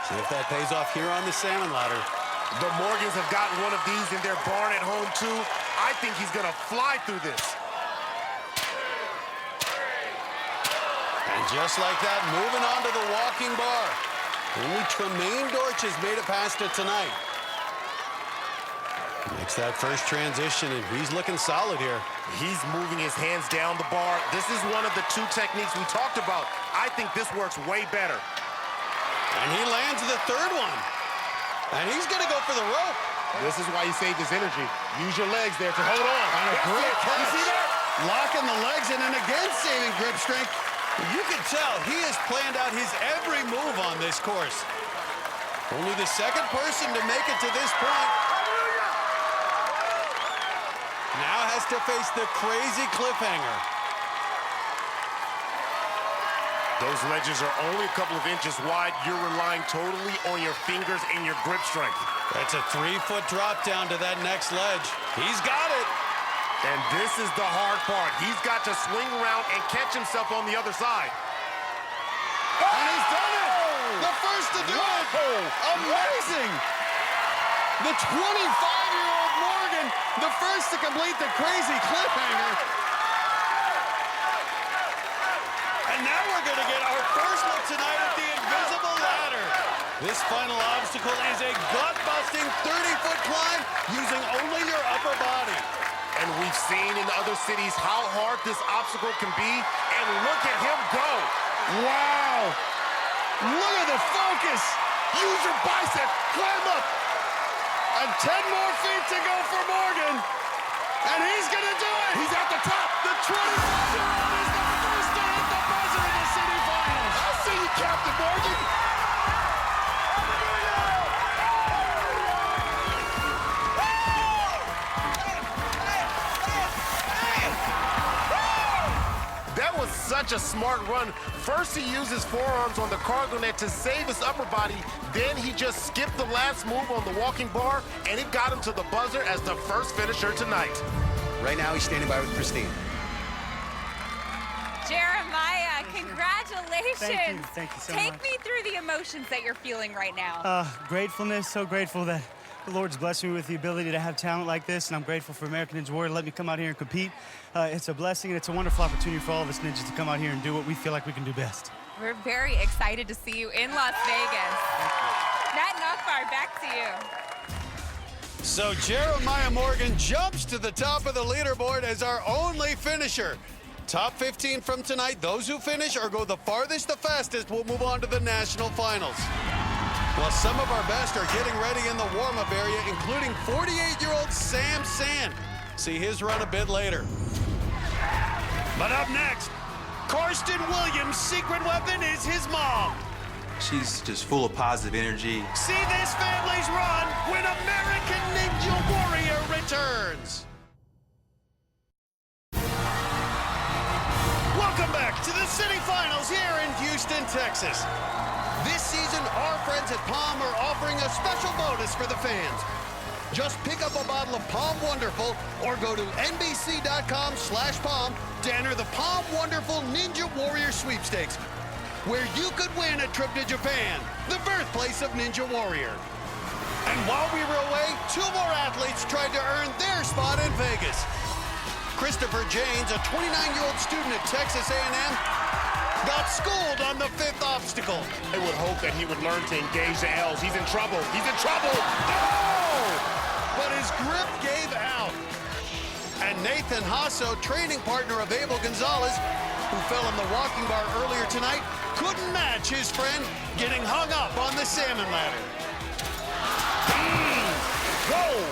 See if that pays off here on the salmon ladder. The Morgans have gotten one of these in their barn at home, too. I think he's going to fly through this. And just like that, moving on to the walking bar. Only Tremaine Dortch has made it past it tonight. Makes that first transition, and he's looking solid here. He's moving his hands down the bar. This is one of the 2 techniques we talked about. I think this works way better. And he lands the 3rd one. And he's going to go for the rope. This is why he saved his energy. Use your legs there to hold on. And a great catch. You see that? Locking the legs in and again saving grip strength. You can tell he has planned out his every move on this course. Only the 2nd person to make it to this point. Now has to face the crazy cliffhanger. Those ledges are only a couple of inches wide. You're relying totally on your fingers and your grip strength. That's a 3-foot drop down to that next ledge. He's got it. And this is the hard part. He's got to swing around and catch himself on the other side. And he's done it! The first to do it! Amazing! The 25-year-old Morgan, the first to complete the crazy cliffhanger. And now we're going to get our first look tonight at the invisible ladder. This final obstacle is a gut-busting 30-foot climb using only your upper body. And we've seen in other cities how hard this obstacle can be. And look at him go. Wow! Look at the focus! Use your bicep. Climb up. And 10 more feet to go for Morgan. And he's going to do it. He's at the top. The 25-year-old is the first to hit the buzzer in the city finals. I see you, Captain Morgan. That was such a smart run. First, he used his forearms on the cargo net to save his upper body. Then he just skipped the last move on the walking bar, and it got him to the buzzer as the first finisher tonight. Right now, he's standing by with Kristine. Jeremiah, congratulations. Thank you so Take much. me through the emotions that you're feeling right now. Gratefulness, so grateful that the Lord's blessed me with the ability to have talent like this, and I'm grateful for American Ninja Warrior to let me come out here and compete. It's a blessing, and it's a wonderful opportunity for all of us ninjas to come out here and do what we feel like we can do best. We're very excited to see you in Las Vegas. Matt and Akbar, back to you. So Jeremiah Morgan jumps to the top of the leaderboard as our only finisher. Top 15 from tonight. Those who finish or go the farthest, the fastest will move on to the national finals. Well, some of our best are getting ready in the warm-up area, including 48-year-old Sam Sand. See his run a bit later. But up next, Karsten Williams' secret weapon is his mom. She's just full of positive energy. See this family's run when American Ninja Warrior returns. Welcome back to the city finals here in Houston, Texas. This season, our friends at Palm are offering a special bonus for the fans. Just pick up a bottle of Palm Wonderful or go to NBC.com/Palm to enter the Palm Wonderful Ninja Warrior Sweepstakes, where you could win a trip to Japan, the birthplace of Ninja Warrior. And while we were away, 2 more athletes tried to earn their spot in Vegas. Christopher Janes, a 29-year-old student at Texas A&M, got schooled on the 5th obstacle. I would hope that he would learn to engage the L's. He's in trouble. He's in trouble. Oh! But his grip gave out. And Nathan Hasso, training partner of Abel Gonzalez, who fell on the walking bar earlier tonight, couldn't match his friend getting hung up on the salmon ladder. Whoa!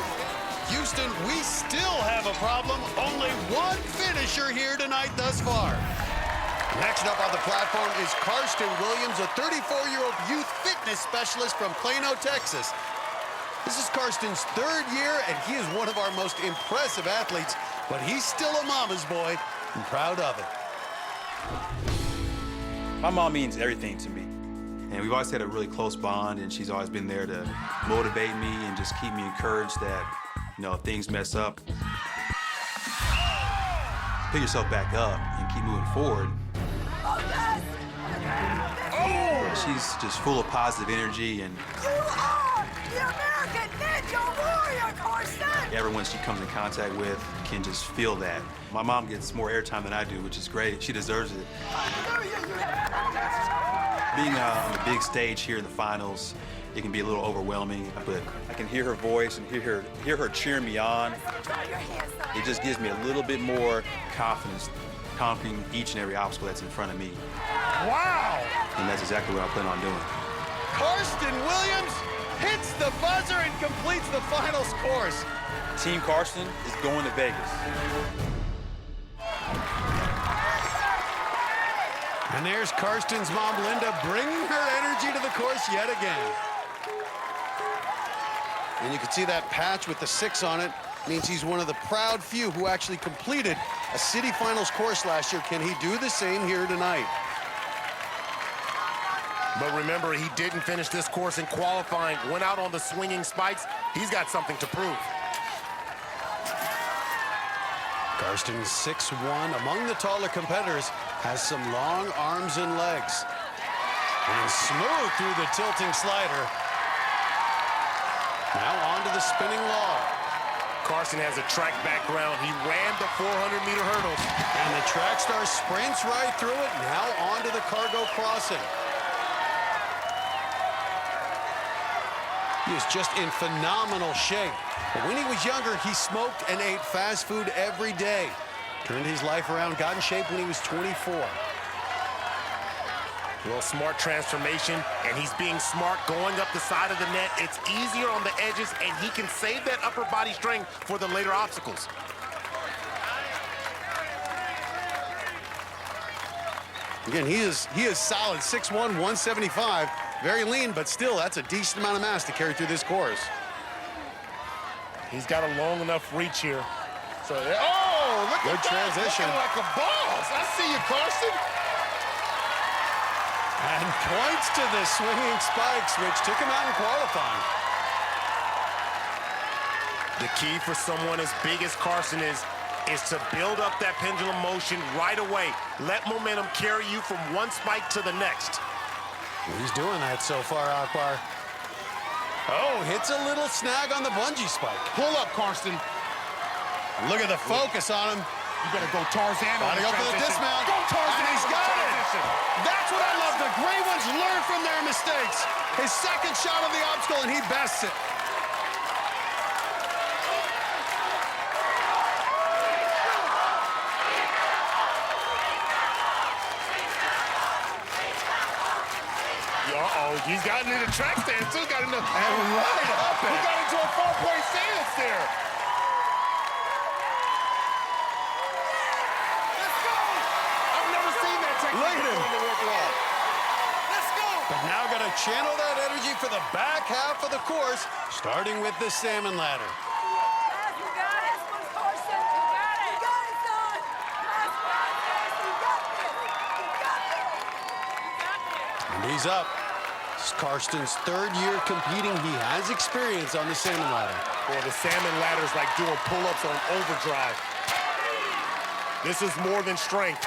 Houston, we still have a problem. Only one finisher here tonight thus far. Next up on the platform is Karsten Williams, a 34-year-old youth fitness specialist from Plano, Texas. This is Karsten's 3rd year, and he is one of our most impressive athletes, but he's still a mama's boy and proud of it. My mom means everything to me. And we've always had a really close bond, and she's always been there to motivate me and just keep me encouraged that, you know, if things mess up, pick yourself back up and keep moving forward. She's just full of positive energy, and You are the American Ninja Warrior, Karsten! everyone she comes in contact with can just feel that. My mom gets more airtime than I do, which is great. She deserves it. Being on the big stage here in the finals, it can be a little overwhelming, but I can hear her voice and hear her cheering me on. It just gives me a little bit more confidence conquering each and every obstacle that's in front of me. Wow! And that's exactly what I plan on doing. Karsten Williams hits the buzzer and completes the finals course. Team Karsten is going to Vegas. And there's Karsten's mom, Linda, bringing her energy to the course yet again. And you can see that patch with the 6 on it. Means he's one of the proud few who actually completed a city finals course last year. Can he do the same here tonight? But remember, he didn't finish this course in qualifying, went out on the swinging spikes. He's got something to prove. Karsten, 6'1", among the taller competitors, has some long arms and legs. And smooth through the tilting slider. Now onto the spinning log. Karsten has a track background. He ran the 400-meter hurdles. And the track star sprints right through it. Now onto the cargo crossing. He is just in phenomenal shape. But when he was younger, he smoked and ate fast food every day. Turned his life around, got in shape when he was 24. A little smart transformation, and he's being smart going up the side of the net. It's easier on the edges, and he can save that upper body strength for the later obstacles. Again, he is solid, 6'1", 175. Very lean, but still, that's a decent amount of mass to carry through this course. He's got a long enough reach here. So, oh, look Good at that. transition. Looking like a boss. I see you, Karsten. And points to the swinging spikes, which took him out in qualifying. The key for someone as big as Karsten is to build up that pendulum motion right away. Let momentum carry you from one spike to the next. He's doing that so far, Akbar. Oh, hits a little snag on the bungee spike. Pull up, Karsten. Look at the focus on him. You better go Tarzan on Gotta the go for the transition. dismount. Go Tarzan. And he's got it. That's what I love. The great ones learn from their mistakes. His second shot of the obstacle, and he bests it. Uh-oh, he's gotten into track stance too. Got into right up He it. got into a 4-point stance there. Let's go! I've never seen that technique Look at him. on the work wall. Let's go! But now got to channel that energy for the back half of the course, starting with the salmon ladder. You got it, Karsten. You got it. You got it, son. Nice run, yes. You got this. You got this. You got this. And he's up. It's Karsten's third year competing. He has experience on the salmon ladder. Boy, the salmon ladder is like doing pull-ups on overdrive. This is more than strength.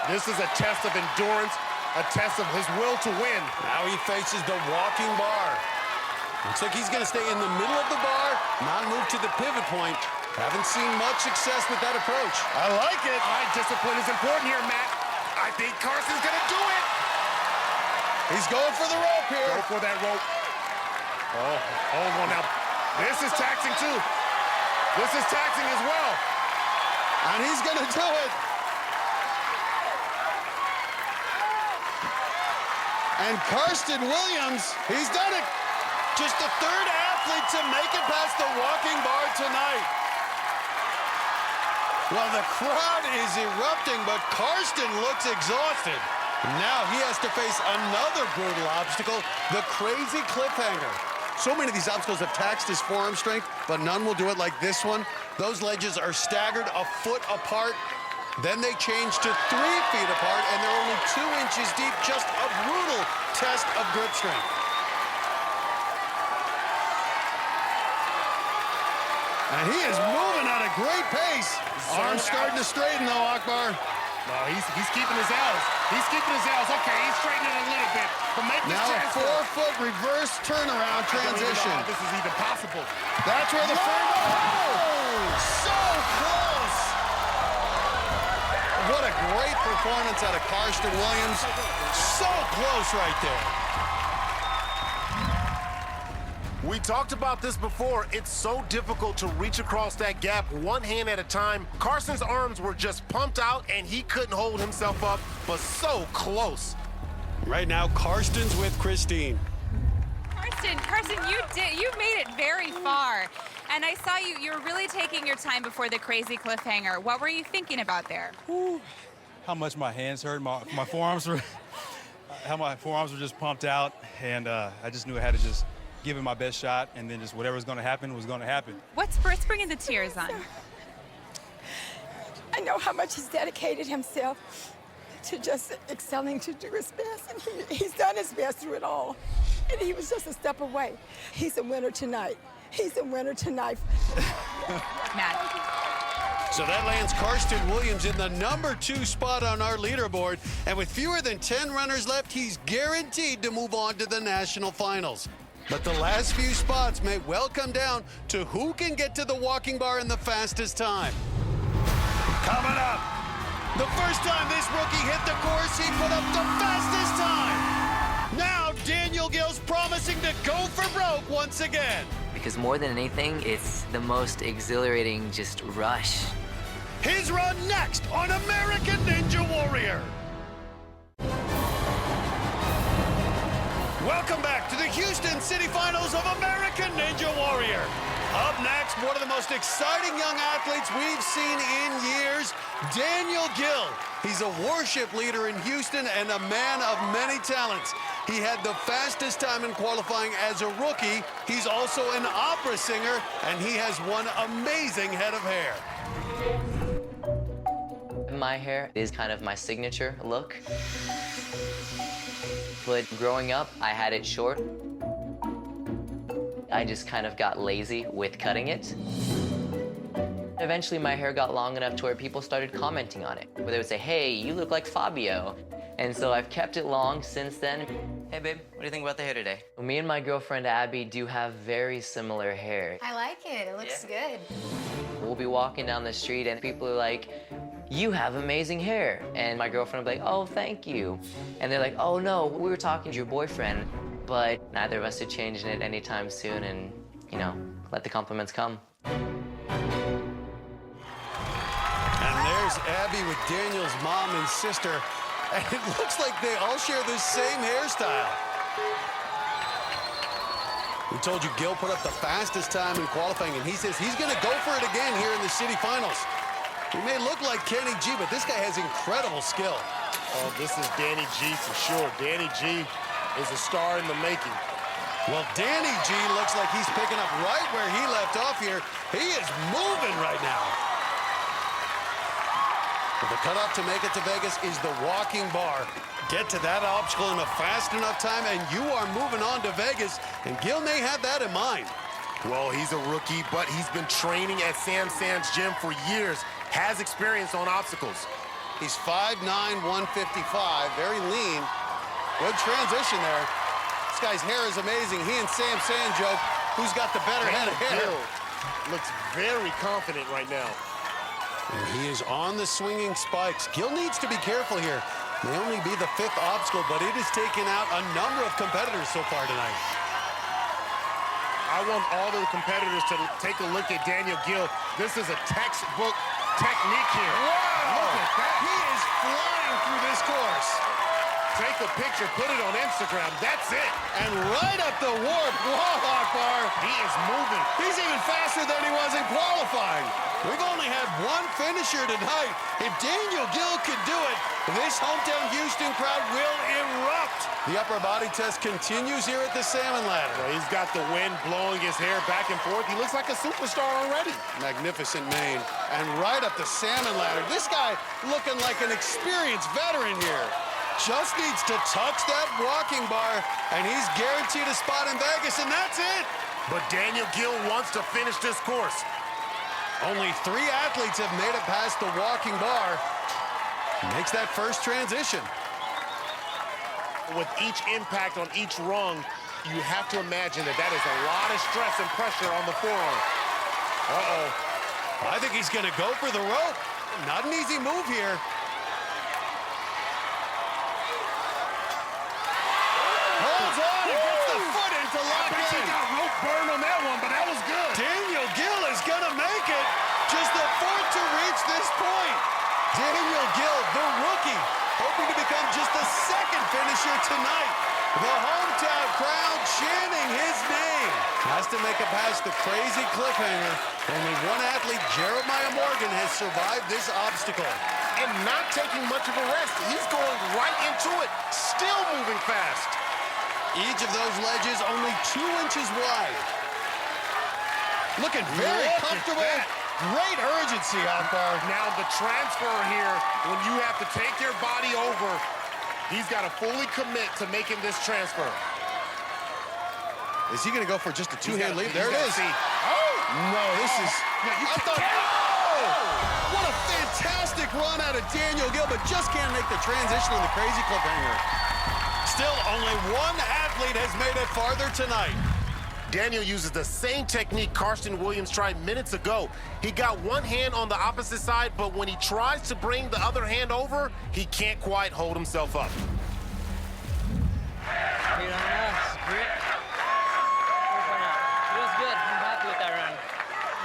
This is a test of endurance, a test of his will to win. Now he faces the walking bar. Looks like he's going to stay in the middle of the bar, not move to the pivot point. Haven't seen much success with that approach. I like it. All right, discipline is important here, Matt. I think Karsten's going to do it. He's going for the rope here. Go for that rope. Oh, hold on now. This is taxing too. This is taxing as well. And he's going to do it. And Karsten Williams, he's done it. Just the third athlete to make it past the walking bar tonight. Well, the crowd is erupting, but Karsten looks exhausted. Now he has to face another brutal obstacle, the crazy cliffhanger. So many of these obstacles have taxed his forearm strength, but none will do it like this one. Those ledges are staggered a foot apart. Then they change to 3 feet apart, and they're only 2 inches deep. Just a brutal test of grip strength. And he is moving at a great pace. Arms starting to straighten, though, Akbar. No, he's keeping his L's. He's keeping his L's. Okay, he's straightening it a little bit. But make this Now a transfer. 4-foot reverse turnaround I don't even know transition. how this is even possible. That's where the frame. Oh, so close. What a great performance out of Karsten Williams. So close right there. We talked about this before. It's so difficult to reach across that gap one hand at a time. Karsten's arms were just pumped out, and he couldn't hold himself up, but so close. Right now, Karsten's with Kristine. Karsten, you made it very far. And I saw you were really taking your time before the crazy cliffhanger. What were you thinking about there? How much my hands hurt, my forearms were, how my forearms were just pumped out, and I just knew I had to just give it my best shot, and then just whatever was going to happen was going to happen. What's bringing the tears on? I know how much he's dedicated himself to just excelling to do his best, and he's done his best through it all. And he was just a step away. He's a winner tonight. He's a winner tonight. Matt. So that lands Karsten Williams in the #2 spot on our leaderboard. And with fewer than 10 runners left, he's guaranteed to move on to the national finals. But the last few spots may well come down to who can get to the walking bar in the fastest time. Coming up, the first time this rookie hit the course, he put up the fastest time. Now Daniel Gill's promising to go for broke once again. Because more than anything, it's the most exhilarating just rush. His run next on American Ninja Warrior. Welcome back to the Houston City Finals of American Ninja Warrior. Up next, one of the most exciting young athletes we've seen in years, Daniel Gill. He's a worship leader in Houston and a man of many talents. He had the fastest time in qualifying as a rookie. He's also an opera singer, and he has one amazing head of hair. My hair is kind of my signature look. But growing up, I had it short. I just kind of got lazy with cutting it. Eventually, my hair got long enough to where people started commenting on it. Where they would say, hey, you look like Fabio. And so I've kept it long since then. Hey, babe, what do you think about the hair today? Me and my girlfriend, Abby, do have very similar hair. I like it. It looks good. We'll be walking down the street and people are like, you have amazing hair. And my girlfriend will be like, oh, thank you. And they're like, oh, no, we were talking to your boyfriend. But neither of us are changing it anytime soon and, you know, let the compliments come. And there's Abby with Daniel's mom and sister. And it looks like they all share the same hairstyle. We told you Gill put up the fastest time in qualifying, and he says he's going to go for it again here in the city finals. He may look like Kenny G, but this guy has incredible skill. Oh, this is Danny G for sure. Danny G is a star in the making. Well, Danny G looks like he's picking up right where he left off here. He is moving right now. But the cutoff to make it to Vegas is the walking bar. Get to that obstacle in a fast enough time, and you are moving on to Vegas, and Gill may have that in mind. Well, he's a rookie, but he's been training at Sam Sam's gym for years, has experience on obstacles. He's 5'9", 155, very lean. Good transition there. This guy's hair is amazing. He and Sam joke, who's got the better head of hair? Gill looks very confident right now. And he is on the swinging spikes. Gill needs to be careful here. May only be the 5th obstacle, but it has taken out a number of competitors so far tonight. I want all the competitors to take a look at Daniel Gill. This is a textbook technique here. Wow! Look at that. He is flying through this course. Take a picture, put it on Instagram. That's it. And right up the warp. Whoa, Akbar. He is moving. He's even faster than he was in qualifying. We've only had one finisher tonight. If Daniel Gill could do it, this hometown Houston crowd will erupt. The upper body test continues here at the Salmon Ladder. Well, he's got the wind blowing his hair back and forth. He looks like a superstar already. Magnificent mane. And right up the Salmon Ladder. This guy looking like an experienced veteran here. Just needs to touch that walking bar, and he's guaranteed a spot in Vegas, and that's it. But Daniel Gill wants to finish this course. Only 3 athletes have made it past the walking bar. Makes that first transition. With each impact on each rung, you have to imagine that that is a lot of stress and pressure on the forearm. Uh-oh. I think he's going to go for the rope. Not an easy move here. Holds on and gets the foot in to lock in. He got rope burn on that one, but that was good. Daniel Gill is going to make it. Just the 4th to reach this point. Daniel Gill, the rookie, hoping to become just the 2nd finisher tonight. The hometown crowd chanting his name. Has to make it past the crazy cliffhanger. Only one athlete, Jeremiah Morgan, has survived this obstacle. And not taking much of a rest. He's going right into it, still moving fast. Each of those ledges only 2 inches wide. Looking very comfortable. Great urgency, Akbar. Now the transfer here, when you have to take your body over, he's got to fully commit to making this transfer. Is he going to go for just a 2-hand lead? There it is. Oh! No, this is... Oh! What a fantastic run out of Daniel Gill, but just can't make the transition on the crazy cliffhanger. Still, only one athlete has made it farther tonight. Daniel uses the same technique Karsten Williams tried minutes ago. He got one hand on the opposite side, but when he tries to bring the other hand over, he can't quite hold himself up. Great on us, Britt. It was good. I'm happy with that run.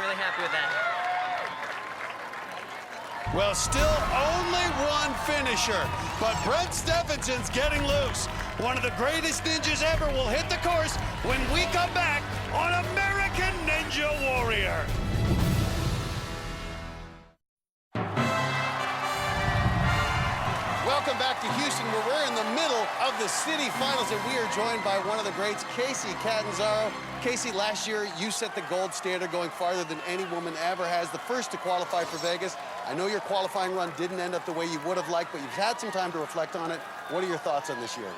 Really happy with that. Well, still only one finisher. But Brent Stephenson's getting loose. One of the greatest ninjas ever will hit the course when we come back on American Ninja Warrior. Welcome back to Houston, where we're in the middle of the city finals, and we are joined by one of the greats, Casey Catanzaro. Casey, last year you set the gold standard, going farther than any woman ever has, the first to qualify for Vegas. I know your qualifying run didn't end up the way you would have liked, but you've had some time to reflect on it. What are your thoughts on this year?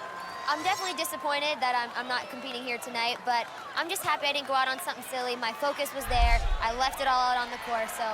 I'm definitely disappointed that I'm not competing here tonight, but I'm just happy I didn't go out on something silly. My focus was there. I left it all out on the course, so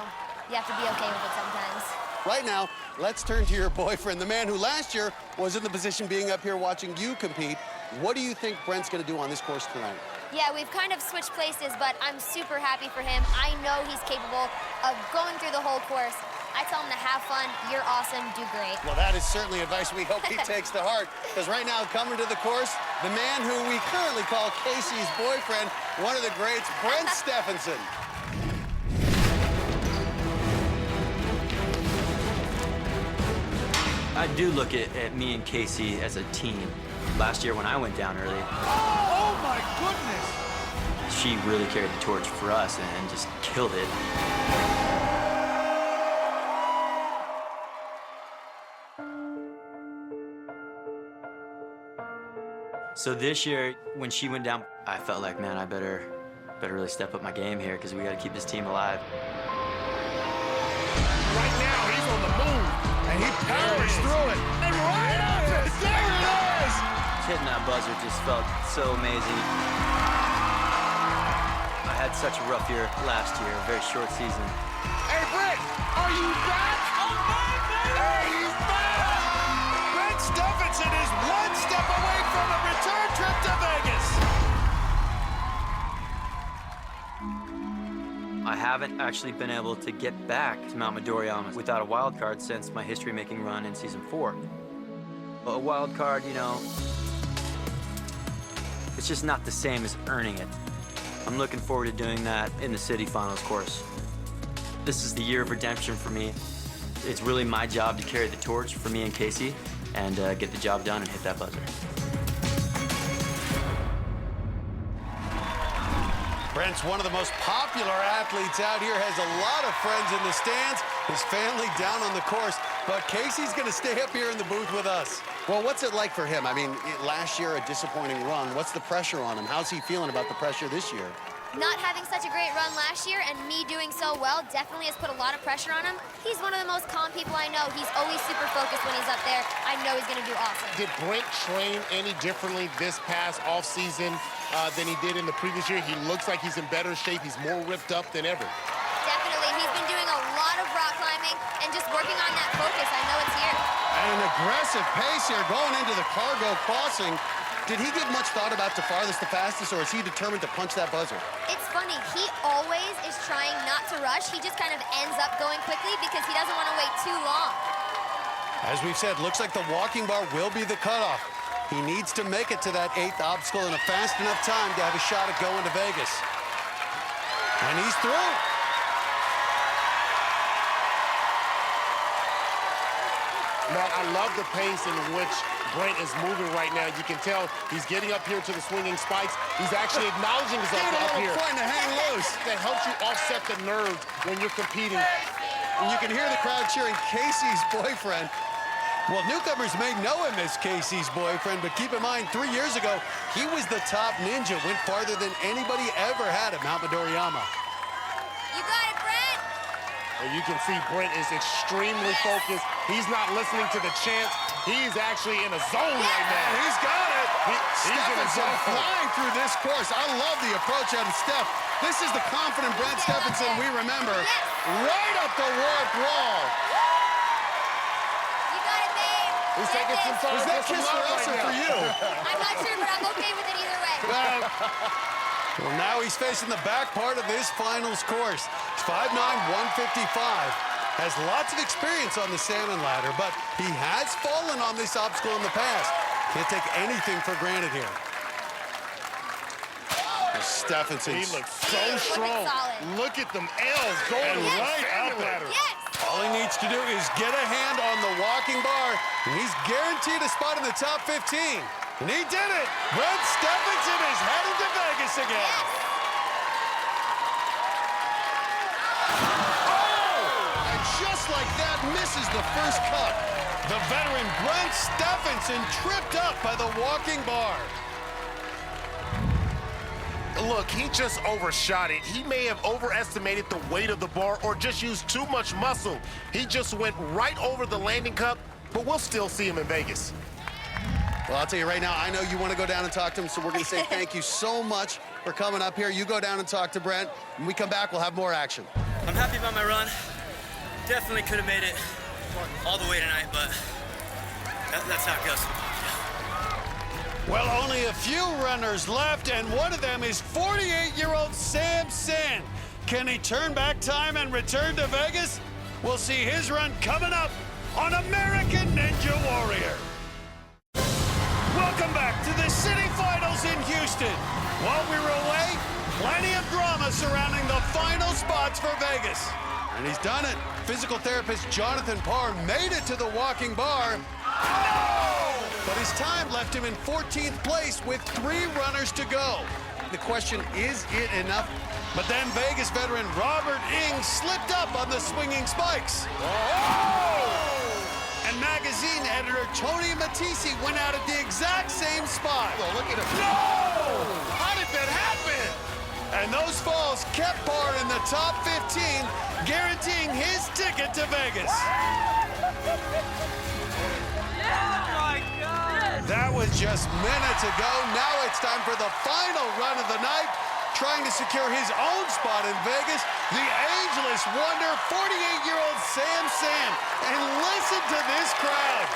you have to be okay with it sometimes. Right now, let's turn to your boyfriend, the man who last year was in the position being up here watching you compete. What do you think Brent's going to do on this course tonight? Yeah, we've kind of switched places, but I'm super happy for him. I know he's capable of going through the whole course. I tell him to have fun, you're awesome, do great. Well, that is certainly advice we hope he takes to heart, because right now, coming to the course, the man who we currently call Casey's boyfriend, one of the greats, Brent Stephenson. I do look at me and Casey as a team. Last year when I went down early, Oh my goodness! she really carried the torch for us and just killed it. So this year, when she went down, I felt like, man, I better really step up my game here because we got to keep this team alive. Right now, he's on the move, and he powers through it. And right up it, there it is! Hitting that buzzer just felt so amazing. I had such a rough year last year, a very short season. Hey, Brent, are you back? I'm back, baby! Hey, he's back! Brent Stephenson is one step away from a return trip to Vegas. I haven't actually been able to get back to Mount Midoriyama without a wild card since my history-making run in season 4. A wild card, you know, it's just not the same as earning it. I'm looking forward to doing that in the city finals course. This is the year of redemption for me. It's really my job to carry the torch for me and Casey and get the job done and hit that buzzer. Brent's one of the most popular athletes out here, has a lot of friends in the stands, his family down on the course, but Casey's going to stay up here in the booth with us. Well, what's it like for him? I mean, last year, a disappointing run. What's the pressure on him? How's he feeling about the pressure this year? Not having such a great run last year and me doing so well definitely has put a lot of pressure on him. He's one of the most calm people I know. He's always super focused when he's up there. I know he's going to do awesome. Did Brent train any differently this past offseason than he did in the previous year? He looks like he's in better shape. He's more ripped up than ever. Definitely. He's been doing a lot of rock climbing and just working on that focus. I know it's here. And an aggressive pace here going into the cargo crossing. Did he give much thought about the farthest, the fastest, or is he determined to punch that buzzer? It's funny. He always is trying not to rush. He just kind of ends up going quickly because he doesn't want to wait too long. As we've said, looks like the walking bar will be the cutoff. He needs to make it to that 8th obstacle in a fast enough time to have a shot at going to Vegas. And he's through. Matt, I love the pace in which Brent is moving right now. You can tell he's getting up here to the swinging spikes. He's actually acknowledging his up here. Point to hang loose. That helps you offset the nerves when you're competing. And you can hear the crowd cheering Casey's boyfriend. Well, newcomers may know him as Casey's boyfriend, but keep in mind, 3 years ago, he was the top ninja, went farther than anybody ever had at Mount Midoriyama. You got it, Brent. And you can see Brent is extremely focused. He's not listening to the chants. He's actually in a zone right now. He's got it. He's in a zone. Flying through this course. I love the approach out of Steph. This is the confident Brent Stephenson we remember. Right up the warp wall. You got it, babe. He's taking some time. Was that kiss for us or for you? I'm not sure, but I'm okay with it either way. Well, now he's facing the back part of this finals course. He's 5'9", 155. Has lots of experience on the salmon ladder, but he has fallen on this obstacle in the past. Can't take anything for granted here. Stephenson. He looks so strong. Look at them L's going right up ladder. All he needs to do is get a hand on the walk And he's guaranteed a spot in the top 15. And he did it! Brent Stephenson is headed to Vegas again. Yes. Oh! And just like that, misses the first cut. The veteran Brent Stephenson tripped up by the walking bar. Look, he just overshot it. He may have overestimated the weight of the bar or just used too much muscle. He just went right over the landing cup, but we'll still see him in Vegas. Well, I'll tell you right now, I know you want to go down and talk to him, so we're going to say thank you so much for coming up here. You go down and talk to Brent. When we come back, we'll have more action. I'm happy about my run. Definitely could have made it all the way tonight, but that's how it goes. Well, only a few runners left, and one of them is 48-year-old Sam Sand. Can he turn back time and return to Vegas? We'll see his run coming up on American Ninja Warrior. Welcome back to the City Finals in Houston. While we were away, plenty of drama surrounding the final spots for Vegas. And he's done it. Physical therapist Jonathan Parr made it to the walking bar. No! But his time left him in 14th place with 3 runners to go. The question, is it enough? But then Vegas veteran Robert Ing slipped up on the swinging spikes. Oh! And magazine editor Tony Matisse went out at the exact same spot. Oh, look at him. No! How did that happen? And those falls kept Parr in the top 15, guaranteeing his ticket to Vegas. That was just minutes ago. Now it's time for the final run of the night. Trying to secure his own spot in Vegas, the ageless wonder, 48-year-old Sam Sand. And listen to this crowd.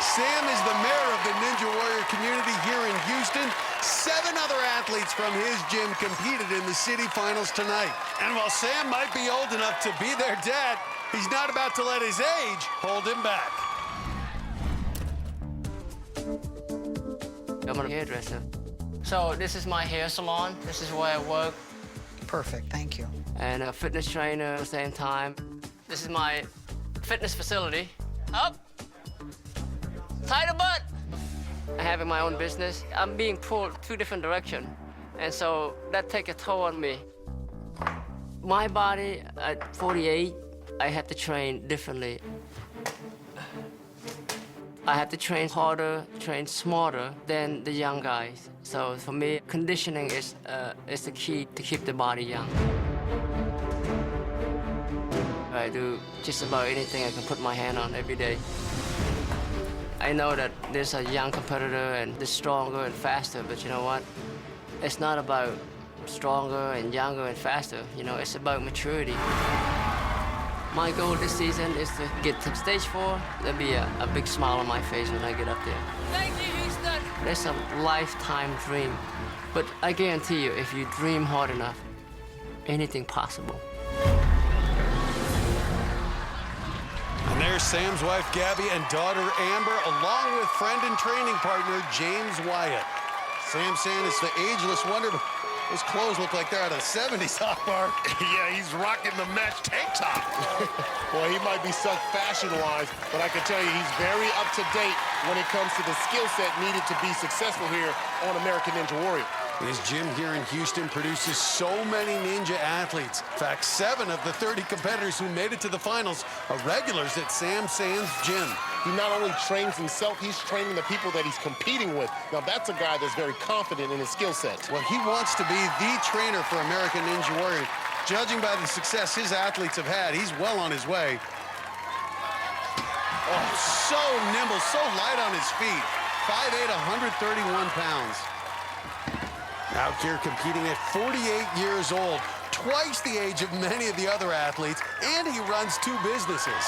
Sam is the mayor of the Ninja Warrior community here in Houston. 7 other athletes from his gym competed in the city finals tonight. And while Sam might be old enough to be their dad, he's not about to let his age hold him back. I'm a hairdresser. So this is my hair salon. This is where I work. Perfect, thank you. And a fitness trainer at the same time. This is my fitness facility. Up, tighter butt. Having my own business, I'm being pulled 2 different directions. And so that takes a toll on me. My body at 48, I have to train differently. I have to train harder, train smarter than the young guys. So for me, conditioning is the key to keep the body young. I do just about anything I can put my hand on every day. I know that there's a young competitor and they're stronger and faster, but you know what? It's not about stronger and younger and faster. You know, it's about maturity. My goal this season is to get to stage 4. There'll be a big smile on my face when I get up there. Thank you, Houston. It's a lifetime dream. But I guarantee you, if you dream hard enough, anything possible. And there's Sam's wife, Gabby, and daughter, Amber, along with friend and training partner, James Wyatt. Sam Sand is the ageless wonder. Those clothes look like they're out of the 70s, Akbar. Yeah, he's rocking the match tank top. Well, he might be such fashion-wise, but I can tell you he's very up-to-date when it comes to the skill set needed to be successful here on American Ninja Warrior. His gym here in Houston produces so many ninja athletes. In fact, 7 of the 30 competitors who made it to the finals are regulars at Sam Sand's gym. He not only trains himself, he's training the people that he's competing with. Now, that's a guy that's very confident in his skill set. Well, he wants to be the trainer for American Ninja Warrior. Judging by the success his athletes have had, he's well on his way. Oh, so nimble, so light on his feet. 5'8", 131 pounds. Out here competing at 48 years old, twice the age of many of the other athletes, and he runs 2 businesses.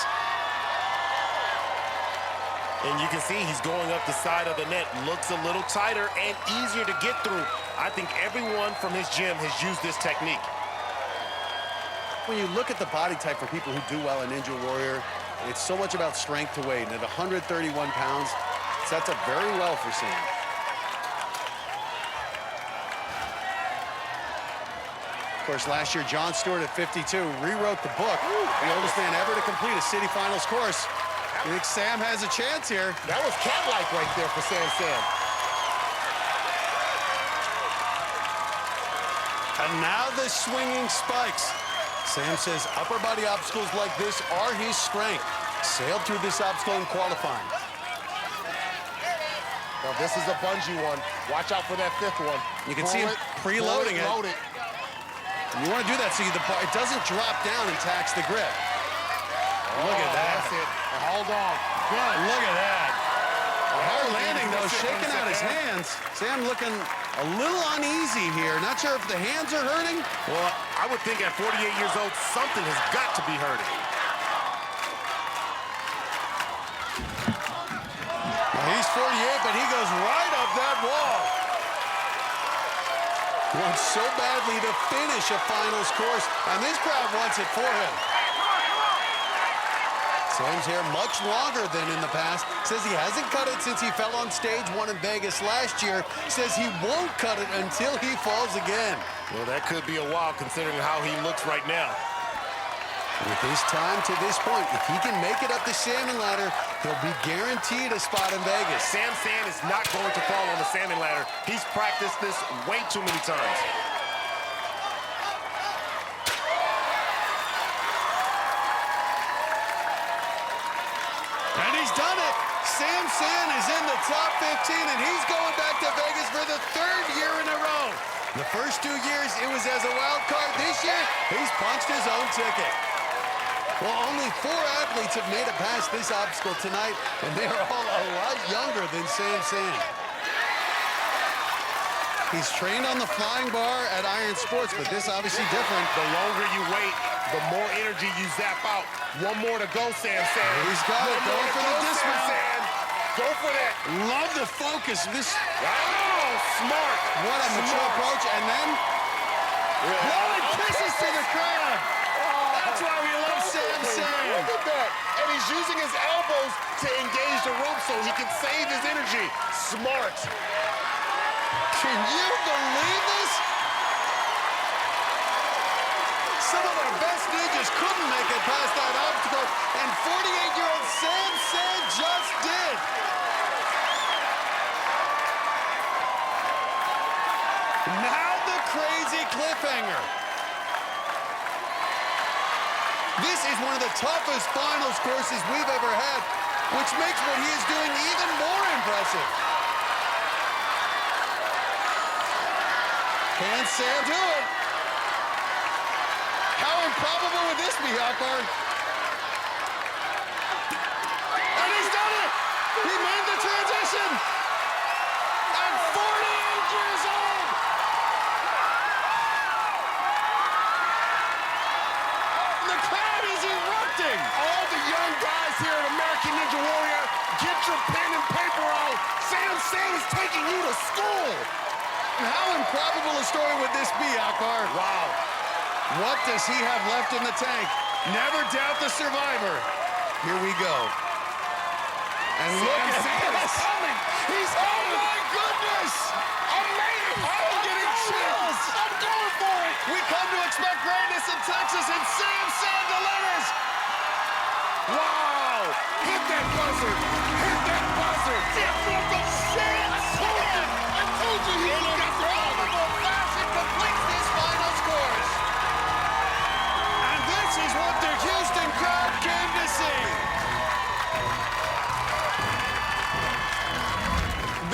And you can see he's going up the side of the net. Looks a little tighter and easier to get through. I think everyone from his gym has used this technique. When you look at the body type for people who do well in Ninja Warrior, it's so much about strength to weight. And at 131 pounds, sets up very well for Sam. Of course, last year, Jon Stewart at 52 rewrote the book. The oldest man ever to complete a city finals course. You think Sam has a chance here? That was cat-like right there for Sam. And now the swinging spikes. Sam says upper body obstacles like this are his strength. Sailed through this obstacle in qualifying. Now this is a bungee one. Watch out for that fifth one. You can see him preloading it. Load it. And you want to do that so it doesn't drop down and tax the grip. Look at that. That's it. Hold on. Good. Look at that. Hard landing, though, shaking out his hands. Sam looking a little uneasy here. Not sure if the hands are hurting. Well, I would think at 48 years old, something has got to be hurting. Well, he's 48, but he goes right up that wall. Wants so badly to finish a finals course, and this crowd wants it for him. Sam's hair much longer than in the past. Says he hasn't cut it since he fell on stage 1 in Vegas last year. Says he won't cut it until he falls again. Well, that could be a while considering how he looks right now. With his time to this point, if he can make it up the salmon ladder, he'll be guaranteed a spot in Vegas. Sam is not going to fall on the salmon ladder. He's practiced this way too many times. And he's done it. Sam is in the top 15, and he's going back to Vegas for the 3rd year in a row. The first 2 years, it was as a wild card. This year, he's punched his own ticket. Well, only 4 athletes have made it past this obstacle tonight, and they are all a lot younger than Sam. He's trained on the flying bar at Iron Sports, but this obviously different. The longer you wait, the more energy you zap out. 1 more to go, Sam. He's got it. Going for the dismount. Go for that. Love the focus. This. Oh, smart. What a mature approach. And then blowing kisses to the crowd. That's why we love Sam. Look at that. And he's using his elbows to engage the rope so he can save his energy. Smart. Can you believe this? Some of our best ninjas couldn't make it past that obstacle, and 48-year-old Sam just did. Now the crazy cliffhanger. This is one of the toughest finals courses we've ever had, which makes what he is doing even more impressive. Can Sam do it? How improbable would this be, Akbar? And he's done it! He made the transition! At 48 years old! The crowd is erupting! All the young guys here at American Ninja Warrior, get your pen and paper out. Sam is taking you to school! How improbable a story would this be, Akbar? Wow. What does he have left in the tank? Never doubt the survivor. Here we go. And look at this. He's oh my goodness! Amazing! I'm getting chills. I'm going for it. We come to expect greatness in Texas, and Sam delivers. Wow! Hit that buzzer! Hit that buzzer! I told you he was got the incredible fashion completes this finals course. And this is what the Houston crowd came to see.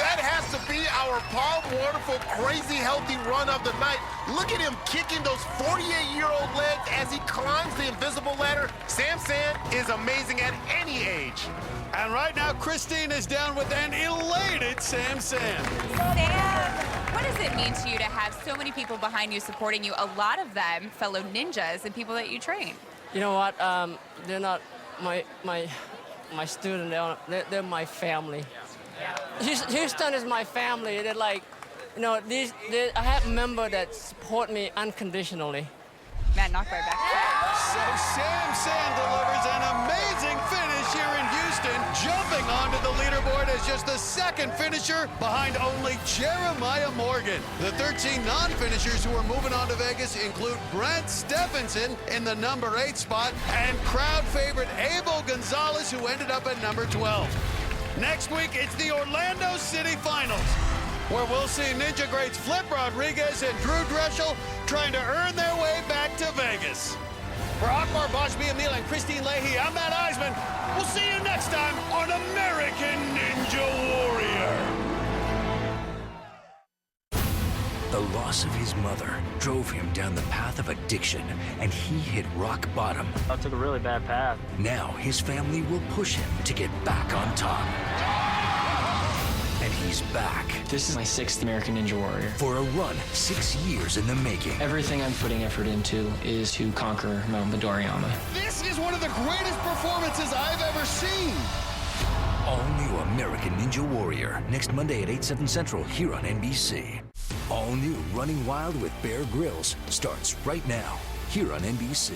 That has to be our Paul Wonderful Crazy Healthy run of the night. Look at him kicking those 48-year-old legs as he climbs the invisible ladder. Sam is amazing at any age. And right now, Kristine is down with an elated Sam. Sam, what does it mean to you to have so many people behind you supporting you, a lot of them fellow ninjas and people that you train? You know what? They're not my student. They're my family. Houston is my family. They're like, you know, I have members that support me unconditionally. Matt Akbar back. So Sam delivers an amazing finish here in Houston, jumping onto the leaderboard as was just the second finisher behind only Jeremiah Morgan. The 13 non-finishers who are moving on to Vegas include Brent Stephenson in the number 8 spot and crowd favorite Abel Gonzalez, who ended up at number 12. Next week, it's the Orlando City Finals, where we'll see Ninja greats Flip Rodriguez and Drew Dreschel trying to earn their way back to Vegas. For Akbar, Gbaja-Biamila, and Kristine Leahy, I'm Matt Iseman. We'll see you next time on American Ninja Warrior. The loss of his mother drove him down the path of addiction, and he hit rock bottom. I took a really bad path. Now his family will push him to get back on top. And he's back. This is my 6th American Ninja Warrior. For a run 6 years in the making. Everything I'm putting effort into is to conquer Mount Gbaja-Biamila. This is one of the greatest performances I've ever seen. All new American Ninja Warrior, next Monday at 8/7 Central here on NBC. All new Running Wild with Bear Grylls starts right now here on NBC.